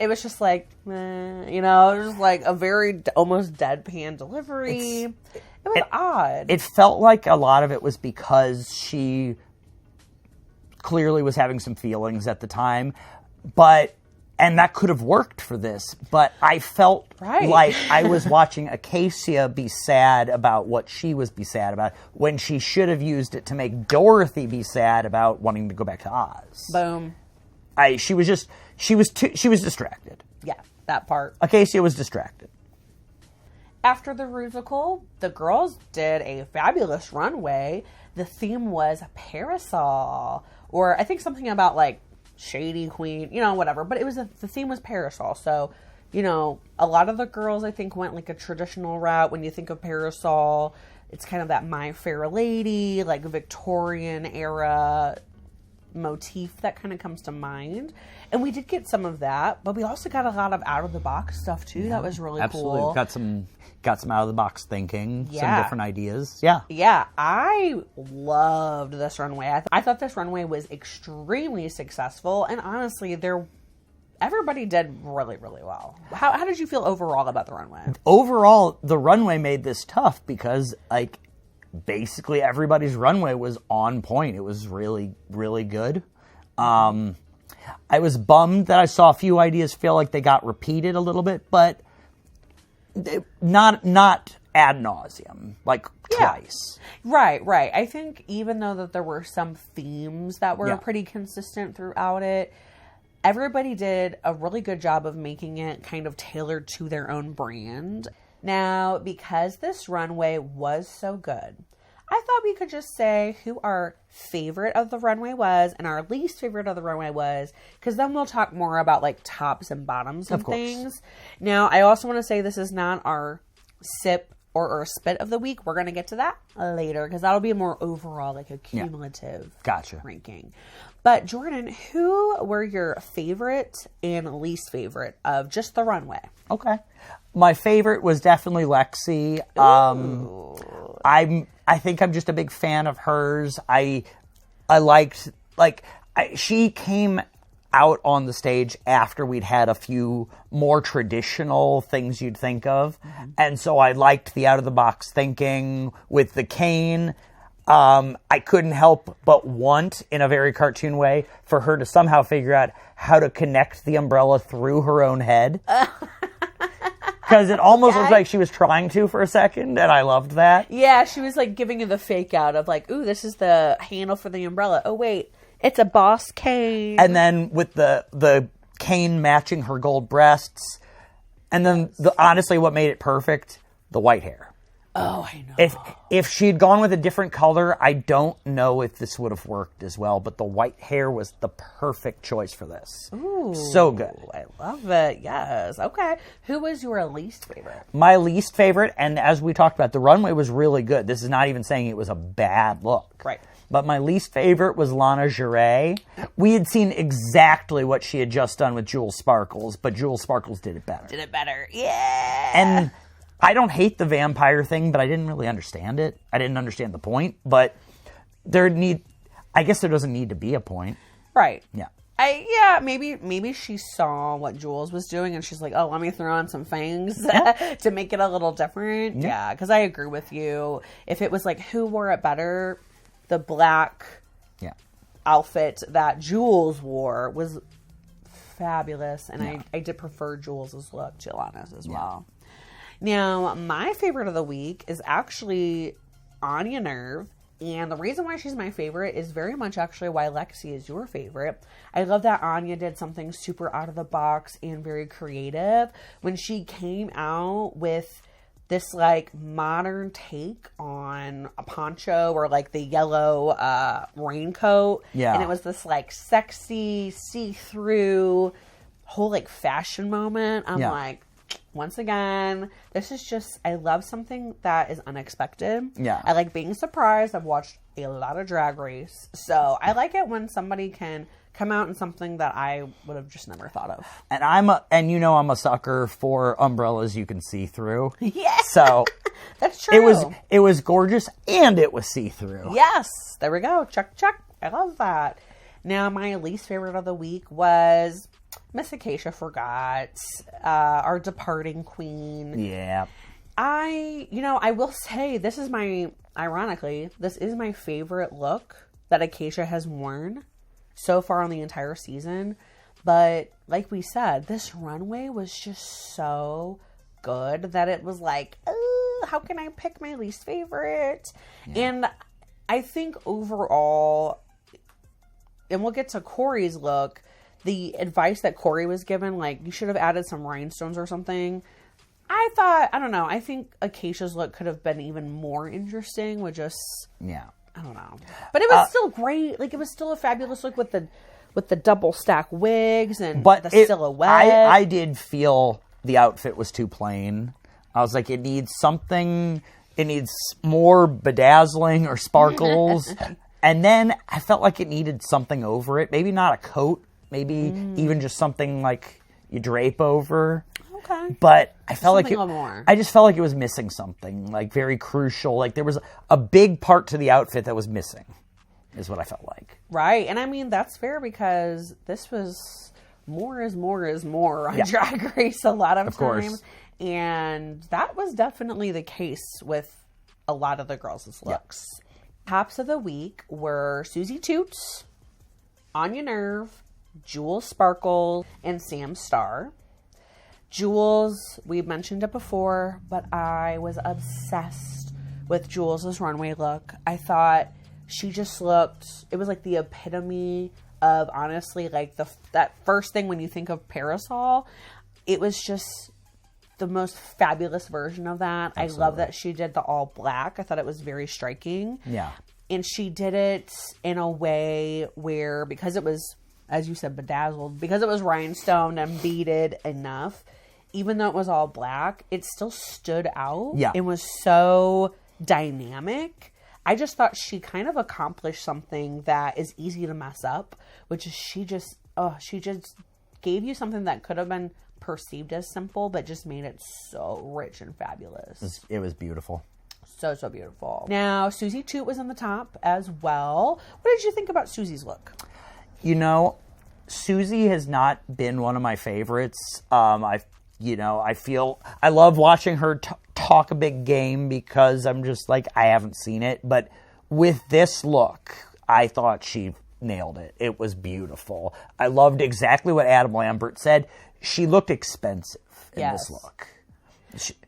it was just like, it was just like a very almost deadpan delivery. It was odd. It felt like a lot of it was because she clearly was having some feelings at the time, and that could have worked for this, but I felt like I was watching Acacia be sad about what she was sad about when she should have used it to make Dorothy be sad about wanting to go back to Oz. Boom. She was distracted. Yeah, that part. Acacia was distracted. After the musical, the girls did a fabulous runway. The theme was parasol, or I think something about like Shady Queen, whatever. But it was the theme was parasol. So, a lot of the girls I think went like a traditional route. When you think of parasol, it's kind of that My Fair Lady, like Victorian era motif that kind of comes to mind. And we did get some of that, but we also got a lot of out of the box stuff too. That was really cool. Absolutely. Got some out of the box thinking, some different ideas. Yeah. Yeah, I loved this runway. I thought this runway was extremely successful, and honestly, everybody did really, really well. How did you feel overall about the runway? Overall, the runway made this tough because like basically everybody's runway was on point. It was really, really good. I was bummed that I saw a few ideas feel like they got repeated a little bit, but not ad nauseum, like twice. Right. I think even though that there were some themes that were Yeah. pretty consistent throughout it, everybody did a really good job of making it kind of tailored to their own brand. Now, because this runway was so good, I thought we could just say who our favorite of the runway was and our least favorite of the runway was, because then we'll talk more about like tops and bottoms and things. Now, I also want to say this is not our sip or our spit of the week. We're going to get to that later because that'll be a more overall, like a cumulative ranking. But Jordan, who were your favorite and least favorite of just the runway? Okay. My favorite was definitely Lexi. I think I'm just a big fan of hers. I liked, she came out on the stage after we'd had a few more traditional things you'd think of. And so I liked the out-of-the-box thinking with the cane. I couldn't help but want, in a very cartoon way, for her to somehow figure out how to connect the umbrella through her own head. Because it almost looked like she was trying to for a second, and I loved that. Yeah, she was like giving you the fake out of like, ooh, this is the handle for the umbrella. Oh, wait, it's a boss cane. And then with the cane matching her gold breasts. And then, honestly, what made it perfect, the white hair. Oh, I know. If she'd gone with a different color, I don't know if this would have worked as well. But the white hair was the perfect choice for this. Ooh, so good. I love it. Yes. Okay. Who was your least favorite? My least favorite, and as we talked about, the runway was really good. This is not even saying it was a bad look. Right. But my least favorite was Lana Giray. We had seen exactly what she had just done with Jewel Sparkles, but Jewel Sparkles did it better. Yeah. And I don't hate the vampire thing, but I didn't really understand it. I didn't understand the point, but I guess there doesn't need to be a point. Right. Yeah. Maybe she saw what Jules was doing and she's like, oh, let me throw on some fangs to make it a little different. Yeah, because I agree with you. If it was like, who wore it better, the black outfit that Jules wore was fabulous, and I did prefer Jules' look to Lana's as well. Now, my favorite of the week is actually Anya Nerve. And the reason why she's my favorite is very much actually why Lexi is your favorite. I love that Anya did something super out of the box and very creative when she came out with this like modern take on a poncho or like the yellow raincoat. Yeah. And it was this like sexy, see-through whole like fashion moment. I'm like, once again, this is just, I love something that is unexpected. Yeah. I like being surprised. I've watched a lot of Drag Race. So I like it when somebody can come out in something that I would have just never thought of. And I'm a sucker for umbrellas you can see through. Yes. So that's true. It was gorgeous and it was see-through. Yes. There we go. Check. I love that. Now, my least favorite of the week was Miss Acacia Forgot, our departing queen. Yeah. I will say this is my favorite look that Acacia has worn so far on the entire season. But like we said, this runway was just so good that it was like, how can I pick my least favorite? Yeah. And I think overall, and we'll get to Corey's look, the advice that Corey was given, like, you should have added some rhinestones or something. I think Acacia's look could have been even more interesting with just, I don't know. But it was still great. Like, it was still a fabulous look with the double stack wigs and the silhouette. I did feel the outfit was too plain. I was like, it needs something. It needs more bedazzling or sparkles. And then I felt like it needed something over it. Maybe not a coat. Maybe even just something like you drape over. Okay. But I felt something I just felt like it was missing something, like very crucial. Like there was a big part to the outfit that was missing, is what I felt like. Right. And I mean, that's fair because this was more is more on Drag Race a lot of times. Course. And that was definitely the case with a lot of the girls' looks. Tops of the week were Susie Toots, Anya Nerve, Jewel Sparkle, and Sam Starr. Jules, we mentioned it before, but I was obsessed with Jules' runway look. I thought she just looked, it was like the epitome of, honestly, like that first thing when you think of Parasol. It was just the most fabulous version of that. Absolutely. I love that she did the all black. I thought it was very striking. Yeah. And she did it in a way where, because it was, as you said, bedazzled, because it was rhinestoned and beaded enough, even though it was all black, it still stood out. Yeah. It was so dynamic. I just thought she kind of accomplished something that is easy to mess up, which is she just gave you something that could have been perceived as simple, but just made it so rich and fabulous. It was beautiful. So beautiful. Now, Susie Toot was on the top as well. What did you think about Susie's look? You know, Susie has not been one of my favorites. I feel I love watching her talk a big game because I'm just like, I haven't seen it. But with this look, I thought she nailed it. It was beautiful. I loved exactly what Adam Lambert said. She looked expensive in this look.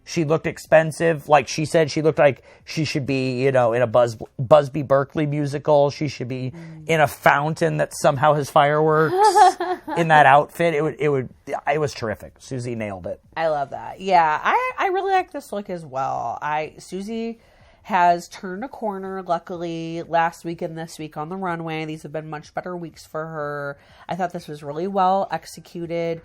She looked expensive. Like she said, she looked like she should be, in a Busby Berkeley musical. She should be in a fountain that somehow has fireworks in that outfit. It was terrific. Susie nailed it. I love that. Yeah, I really like this look as well. Susie has turned a corner, luckily, last week and this week on the runway. These have been much better weeks for her. I thought this was really well executed.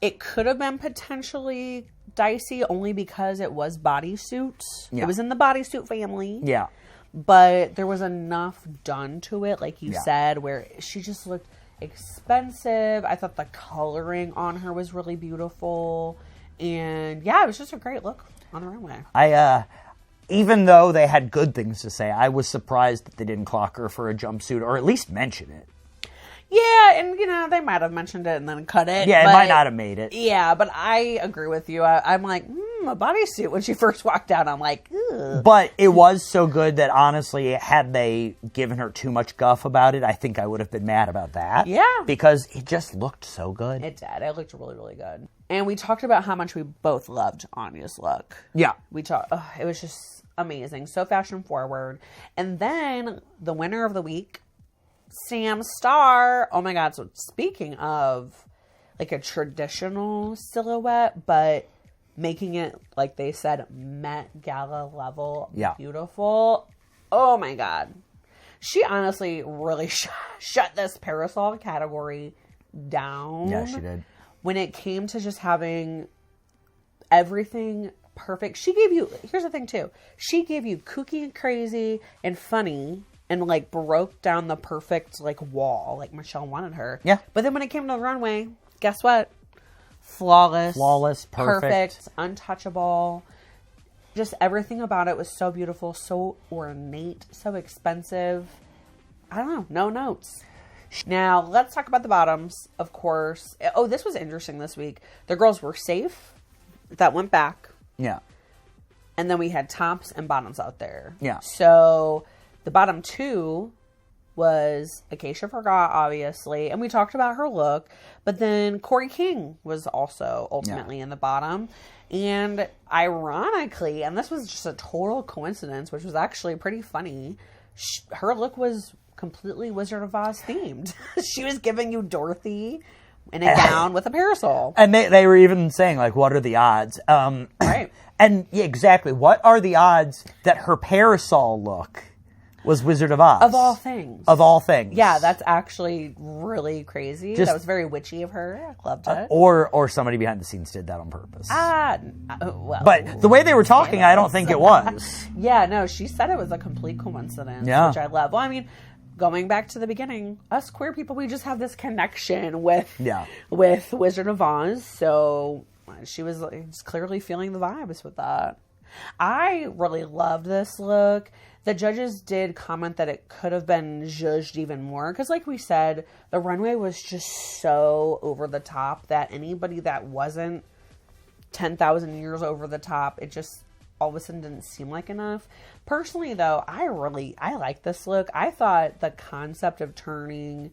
It could have been potentially dicey only because it was bodysuits. Yeah. It was in the bodysuit family. Yeah. But there was enough done to it, like you said, where she just looked expensive. I thought the coloring on her was really beautiful. And yeah, it was just a great look on the runway. Even though they had good things to say, I was surprised that they didn't clock her for a jumpsuit or at least mention it. Yeah, and, they might have mentioned it and then cut it. Yeah, it might not have made it. Yeah, but I agree with you. I'm like, a bodysuit. When she first walked out, I'm like, ugh. But it was so good that, honestly, had they given her too much guff about it, I think I would have been mad about that. Yeah. Because it just looked so good. It did. It looked really, really good. And we talked about how much we both loved Anya's look. Yeah. It was just amazing. So fashion forward. And then the winner of the week, Sam Starr. Oh my God. So speaking of like a traditional silhouette, but making it, like they said, Met Gala level beautiful. Oh my God. She honestly really shut this parasol category down. Yeah, she did. When it came to just having everything perfect. Here's the thing too. She gave you kooky and crazy and funny and like broke down the perfect like wall like Michelle wanted her. Yeah. But then when it came to the runway, guess what? Flawless, perfect, untouchable. Just everything about it was so beautiful, so ornate, so expensive. I don't know, no notes. Now, let's talk about the bottoms, of course. Oh, this was interesting this week. The girls were safe. That went back. Yeah. And then we had tops and bottoms out there. Yeah. So the bottom two was Acacia Forgot, obviously, and we talked about her look, but then Corey King was also ultimately in the bottom. And ironically, and this was just a total coincidence, which was actually pretty funny, her look was completely Wizard of Oz themed. She was giving you Dorothy in a gown with a parasol. And they were even saying, like, what are the odds? Right. And yeah, exactly. What are the odds that her parasol look was Wizard of Oz? Of all things. Of all things. Yeah, that's actually really crazy. That was very witchy of her. I loved it. Or somebody behind the scenes did that on purpose. Well. But the way they were talking, I don't think it was. Yeah, no, she said it was a complete coincidence, which I love. Well, I mean, going back to the beginning, us queer people, we just have this connection with Wizard of Oz. So she was clearly feeling the vibes with that. I really loved this look. The judges did comment that it could have been zhuzhed even more. Because like we said, the runway was just so over the top that anybody that wasn't 10,000 years over the top, it just all of a sudden didn't seem like enough. Personally, though, I like this look. I thought the concept of turning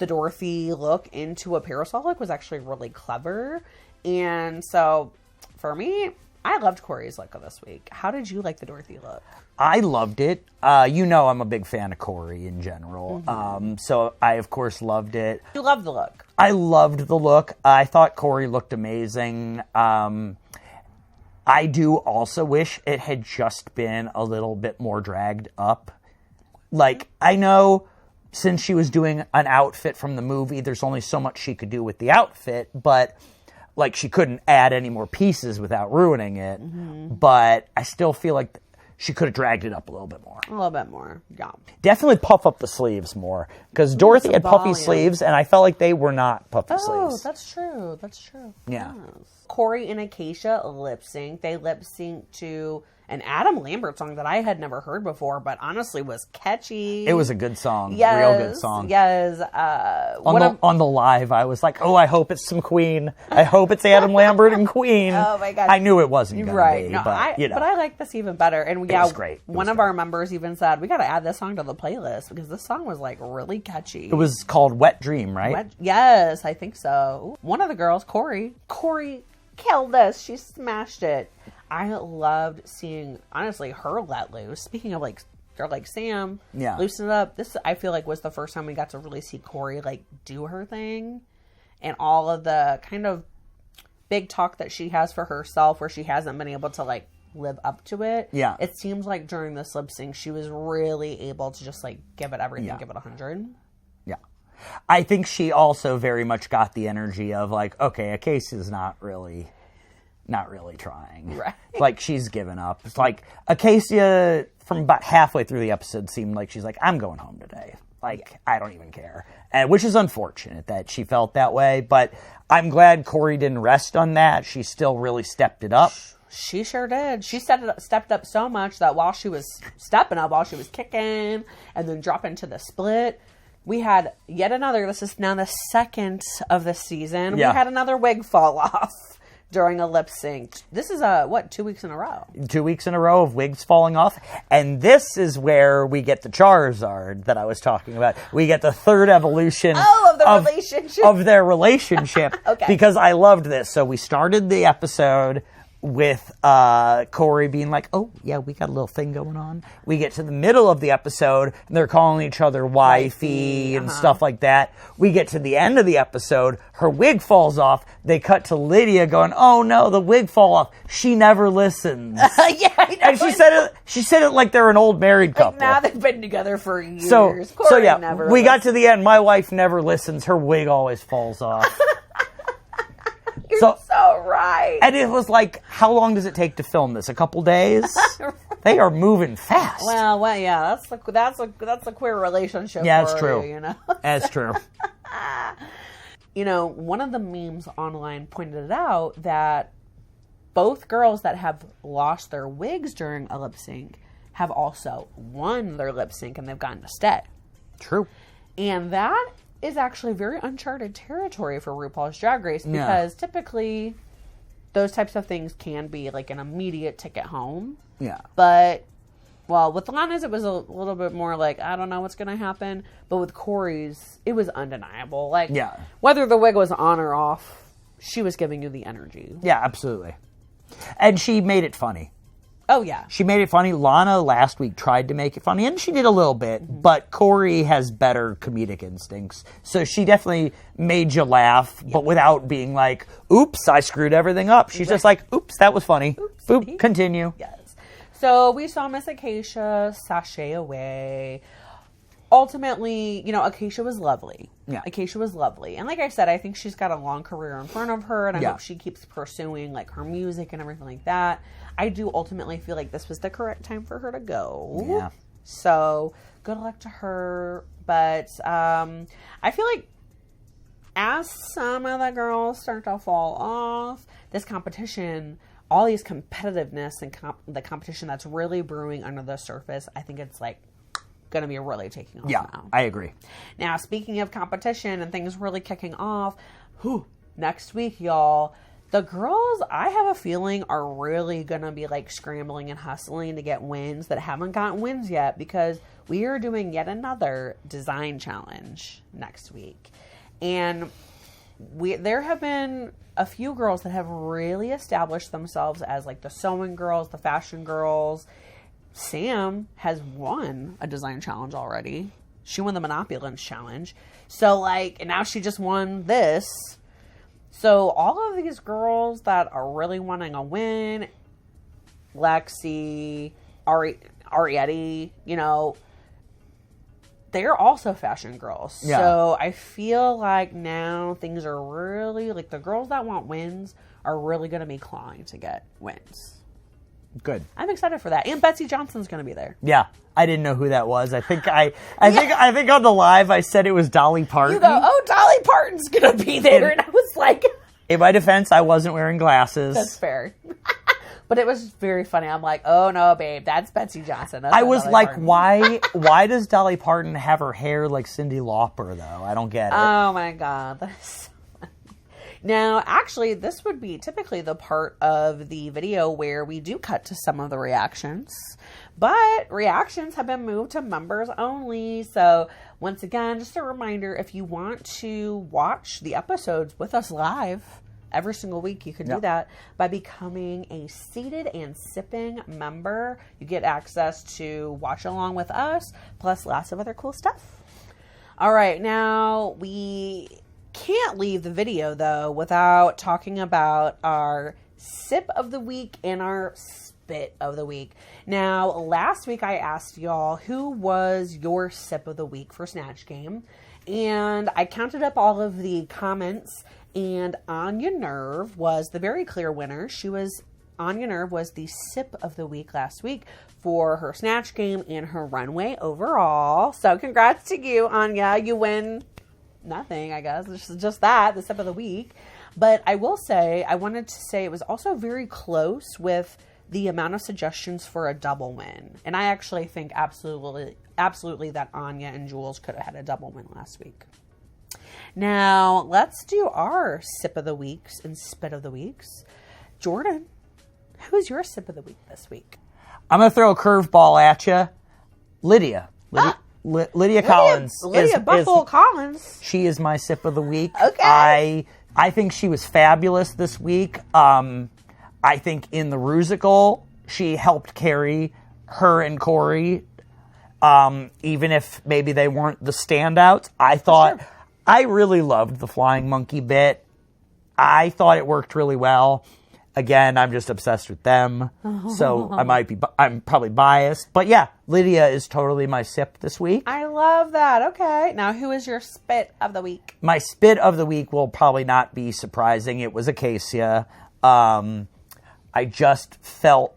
the Dorothy look into a parasol look was actually really clever. And so for me, I loved Corey's look this week. How did you like the Dorothy look? I loved it. You know I'm a big fan of Corey in general. So I, of course, loved it. You loved the look. I loved the look. I thought Corey looked amazing. I do also wish it had just been a little bit more dragged up. Like, I know since she was doing an outfit from the movie, there's only so much she could do with the outfit, but like she couldn't add any more pieces without ruining it. But I still feel like she could have dragged it up a little bit more. A little bit more, yeah. Definitely puff up the sleeves more. Because Dorothy had puffy volume. sleeves, and I felt like they were not puffy Oh, sleeves. that's true. That's true. Yeah. Yes. Corey and Acacia lip sync. They lip sync to an Adam Lambert song that I had never heard before, but honestly was catchy. It was a good song. Yes, Real good song. Yes. On the live, I was like, oh, I hope it's some Queen. I hope it's Adam Lambert and Queen. Oh, my God. I knew it wasn't going Right. to be, No, but, you know. But I like this even better. And yeah, was great. It one was of our members even said, we got to add this song to the playlist because this song was like really catchy. It was called Wet Dream, right? Yes, I think so. One of the girls, Corey killed this. She smashed it. I loved seeing, honestly, her let loose. Speaking of like, they're like, Sam, Yeah. loosen it up. This, I feel like, was the first time we got to really see Corey like do her thing, and all of the kind of big talk that she has for herself, where she hasn't been able to like live up to it. Yeah. It seems like during this lip sync, she was really able to just like give it everything, Yeah. give it 100. Yeah. I think she also very much got the energy of like, okay, Acacia's not really trying. Right. Like, she's given up. It's like, Acacia, from about halfway through the episode, seemed like she's like, I'm going home today. Like, I don't even care. And which is unfortunate that she felt that way, but I'm glad Corey didn't rest on that. She still really stepped it up. She sure did. She stepped up so much that while she was stepping up, while she was kicking and then dropping to the split, we had yet another, this is now the second of the season, Yeah. we had another wig fall off during a lip sync. This is 2 weeks in a row. 2 weeks in a row of wigs falling off. And this is where we get the Charizard that I was talking about. We get the third evolution of the relationship. Of their relationship. Okay. Because I loved this. So we started the episode with Corey being like, oh, yeah, we got a little thing going on. We get to the middle of the episode, and they're calling each other wifey and stuff like that. We get to the end of the episode, her wig falls off. They cut to Lydia going, oh, no, the wig fall off. She never listens. Yeah, I know. And she said it like they're an old married couple. Now they've been together for years. So Corey yeah, never we got to the end. My wife never listens. Her wig always falls off. You're so right. And it was like, how long does it take to film this? A couple days? They are moving fast. Well, yeah, that's a queer relationship. Yeah, it's for true. You know. That's true. You know, one of the memes online pointed out that both girls that have lost their wigs during a lip sync have also won their lip sync and they've gotten to stay. True. And that is actually very uncharted territory for RuPaul's Drag Race because typically those types of things can be like an immediate ticket home. Yeah. But, well, with Lana's, it was a little bit more like, I don't know what's going to happen. But with Corey's, it was undeniable. Like, Yeah. whether the wig was on or off, she was giving you the energy. Yeah, absolutely. And she made it funny. Oh, yeah. She made it funny. Lana last week tried to make it funny, and she did a little bit, but Corey has better comedic instincts. So she definitely made you laugh, but without being like, oops, I screwed everything up. She's just like, oops, that was funny. Boop, continue. Yes. So we saw Miss Acacia sashay away. Ultimately, you know, Acacia was lovely. Yeah. Acacia was lovely. And like I said, I think she's got a long career in front of her, and I Yeah. hope she keeps pursuing, like, her music and everything like that. I do ultimately feel like this was the correct time for her to go. Yeah. So, good luck to her. But I feel like as some of the girls start to fall off, this competition, all these competitiveness and the competition that's really brewing under the surface, I think it's like going to be really taking off Yeah, now. I agree. Now, speaking of competition and things really kicking off, next week, y'all, The girls, I have a feeling, are really going to be like scrambling and hustling to get wins that haven't gotten wins yet, because we are doing yet another design challenge next week. And there have been a few girls that have really established themselves as like the sewing girls, the fashion girls. Sam has won a design challenge already. She won the Monopulence challenge. So like, and now she just won this. So all of these girls that are really wanting a win, Lexi, Arietti, you know, they're also fashion girls. Yeah. So I feel like now things are really, like the girls that want wins are really going to be clawing to get wins. Good. I'm excited for that. And Betsy Johnson's going to be there. Yeah. I didn't know who that was. I think on the live I said it was Dolly Parton. You go, oh, Dolly Parton's going to be there. And I was like... In my defense, I wasn't wearing glasses. That's fair. But it was very funny. I'm like, oh no, babe, that's Betsy Johnson. I was Dolly like, Parton. Why does Dolly Parton have her hair like Cyndi Lauper, though? I don't get it. Oh my God. That's so funny. Now, actually, this would be typically the part of the video where we do cut to some of the reactions. But reactions have been moved to members only. So once again, just a reminder, if you want to watch the episodes with us live every single week, you can do that by becoming a Seated and Sipping member. You get access to watch along with us, plus lots of other cool stuff. All right, now we can't leave the video, though, without talking about our sip of the week and our spit of the week. Now, last week I asked y'all who was your sip of the week for Snatch Game, and I counted up all of the comments, and Anya Nerve was the very clear winner. Anya Nerve was the sip of the week last week for her Snatch Game and her runway overall. So congrats to you, Anya. You win nothing, I guess. It's just that, the sip of the week. But I will say, I wanted to say it was also very close with the amount of suggestions for a double win. And I actually think absolutely that Anya and Jules could have had a double win last week. Now, let's do our sip of the weeks and spit of the weeks. Jordan, who's your sip of the week this week? I'm going to throw a curveball at you. Lydia Collins. Lydia Buffalo Collins. She is my sip of the week. Okay. I think she was fabulous this week. I think in the Rusical, she helped carry her and Corey, even if maybe they weren't the standouts. I really loved the flying monkey bit. I thought it worked really well. Again, I'm just obsessed with them, so I'm probably biased. But yeah, Lydia is totally my sip this week. I love that. Okay. Now, who is your spit of the week? My spit of the week will probably not be surprising. It was Acacia. I just felt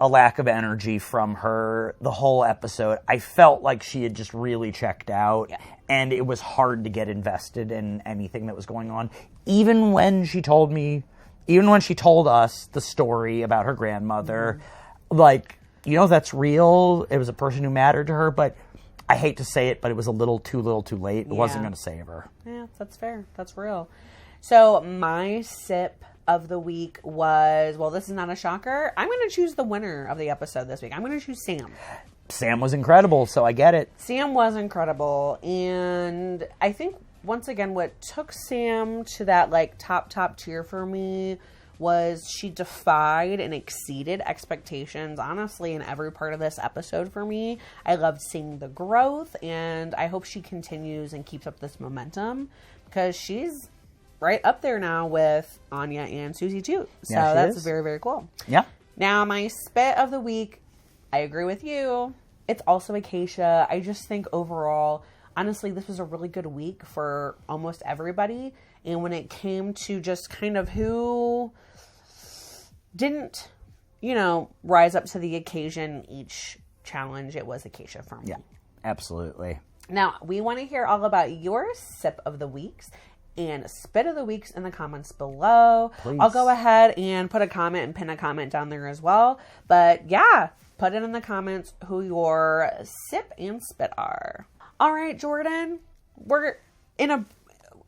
a lack of energy from her the whole episode. I felt like she had just really checked out, and it was hard to get invested in anything that was going on. Even when she told us the story about her grandmother, like, you know, that's real. It was a person who mattered to her, but I hate to say it, but it was a little too late. It wasn't going to save her. Yeah, that's fair. That's real. So my sip of the week was, well, this is not a shocker. I'm going to choose the winner of the episode this week. I'm going to choose Sam. Sam was incredible, so I get it. Sam was incredible. And I think, once again, what took Sam to that, like, top tier for me was she defied and exceeded expectations, honestly, in every part of this episode for me. I loved seeing the growth, and I hope she continues and keeps up this momentum, because she's right up there now with Anya and Susie too. So that's very, very cool. Yeah. Now, my spit of the week, I agree with you. It's also Acacia. I just think overall, honestly, this was a really good week for almost everybody. And when it came to just kind of who didn't, rise up to the occasion each challenge, it was Acacia for me. Yeah, absolutely. Now, we want to hear all about your sip of the weeks and spit of the weeks in the comments below. Please. I'll go ahead and put a comment and pin a comment down there as well. But yeah, put it in the comments who your sip and spit are. All right, Jordan, we're in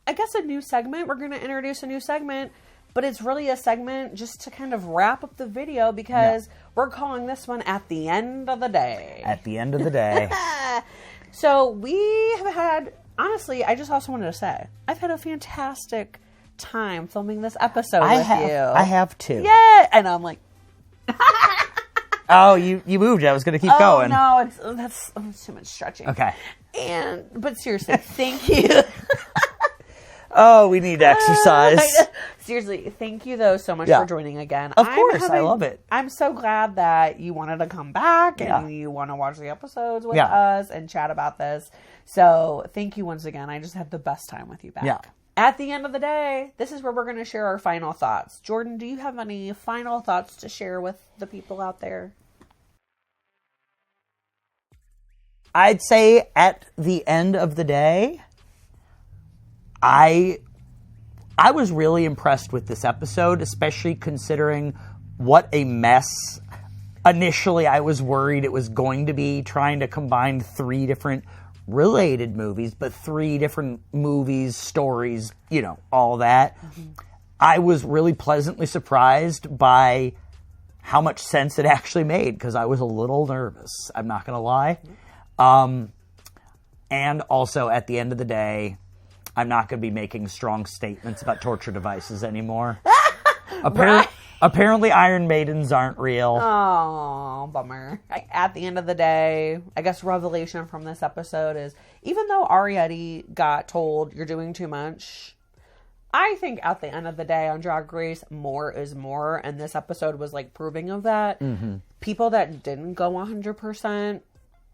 I guess, a new segment. We're going to introduce a new segment, but it's really a segment just to kind of wrap up the video because we're calling this one At the End of the Day. At the end of the day. So we have had, honestly, I just also wanted to say, I've had a fantastic time filming this episode with you. I have too. Yeah, and I'm like, oh, you moved. I was going to keep going. No, that's too much stretching. Okay. But seriously, thank you. Oh, we need exercise. Seriously, thank you though so much for joining again. Of course, I love it. I'm so glad that you wanted to come back and you want to watch the episodes with us and chat about this. So thank you once again. I just had the best time with you back. Yeah. At the end of the day, this is where we're going to share our final thoughts. Jordan, do you have any final thoughts to share with the people out there? I'd say at the end of the day, I was really impressed with this episode, especially considering what a mess. Initially, I was worried it was going to be trying to combine 3 different related movies, but 3 different movies, stories, all that. Mm-hmm. I was really pleasantly surprised by how much sense it actually made because I was a little nervous. I'm not going to lie. And also, at the end of the day, I'm not going to be making strong statements about torture devices anymore. Apparently, Iron Maidens aren't real. Oh, bummer. At the end of the day, I guess revelation from this episode is, even though Ariete got told you're doing too much, I think at the end of the day on Drag Race, more is more. And this episode was like proving of that. Mm-hmm. People that didn't go 100%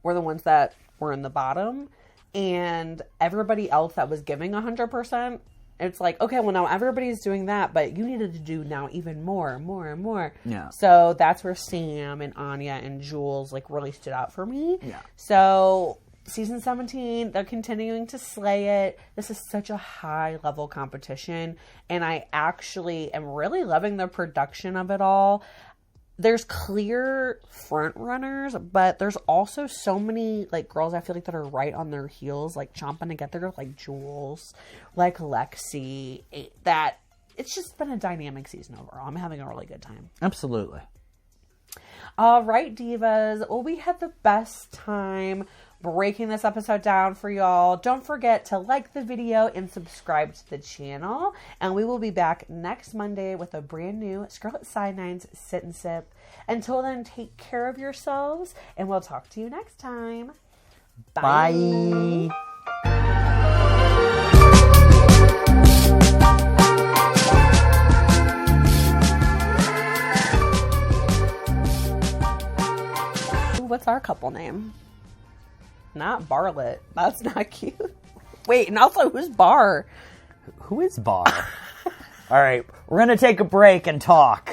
were the ones that were in the bottom. And everybody else that was giving 100%, it's like, okay, well, now everybody's doing that, but you needed to do now even more and more. Yeah. So that's where Sam and Anya and Jules like really stood out for me. Yeah. So season 17, they're continuing to slay it. This is such a high level competition. And I actually am really loving the production of it all. There's clear front runners, but there's also so many like girls I feel like that are right on their heels, like chomping to get there, like Jules, like Lexi. That it's just been a dynamic season overall. I'm having a really good time. Absolutely. All right, divas. Well, we had the best time breaking this episode down for y'all. Don't forget to like the video and subscribe to the channel. And we will be back next Monday with a brand new Scarlet Side9's Sit and Sip. Until then, take care of yourselves, and we'll talk to you next time. Bye. What's our couple name? Not Barlet. That's not cute. Wait, and also, who's Bar? Who is Bar? All right, we're going to take a break and talk.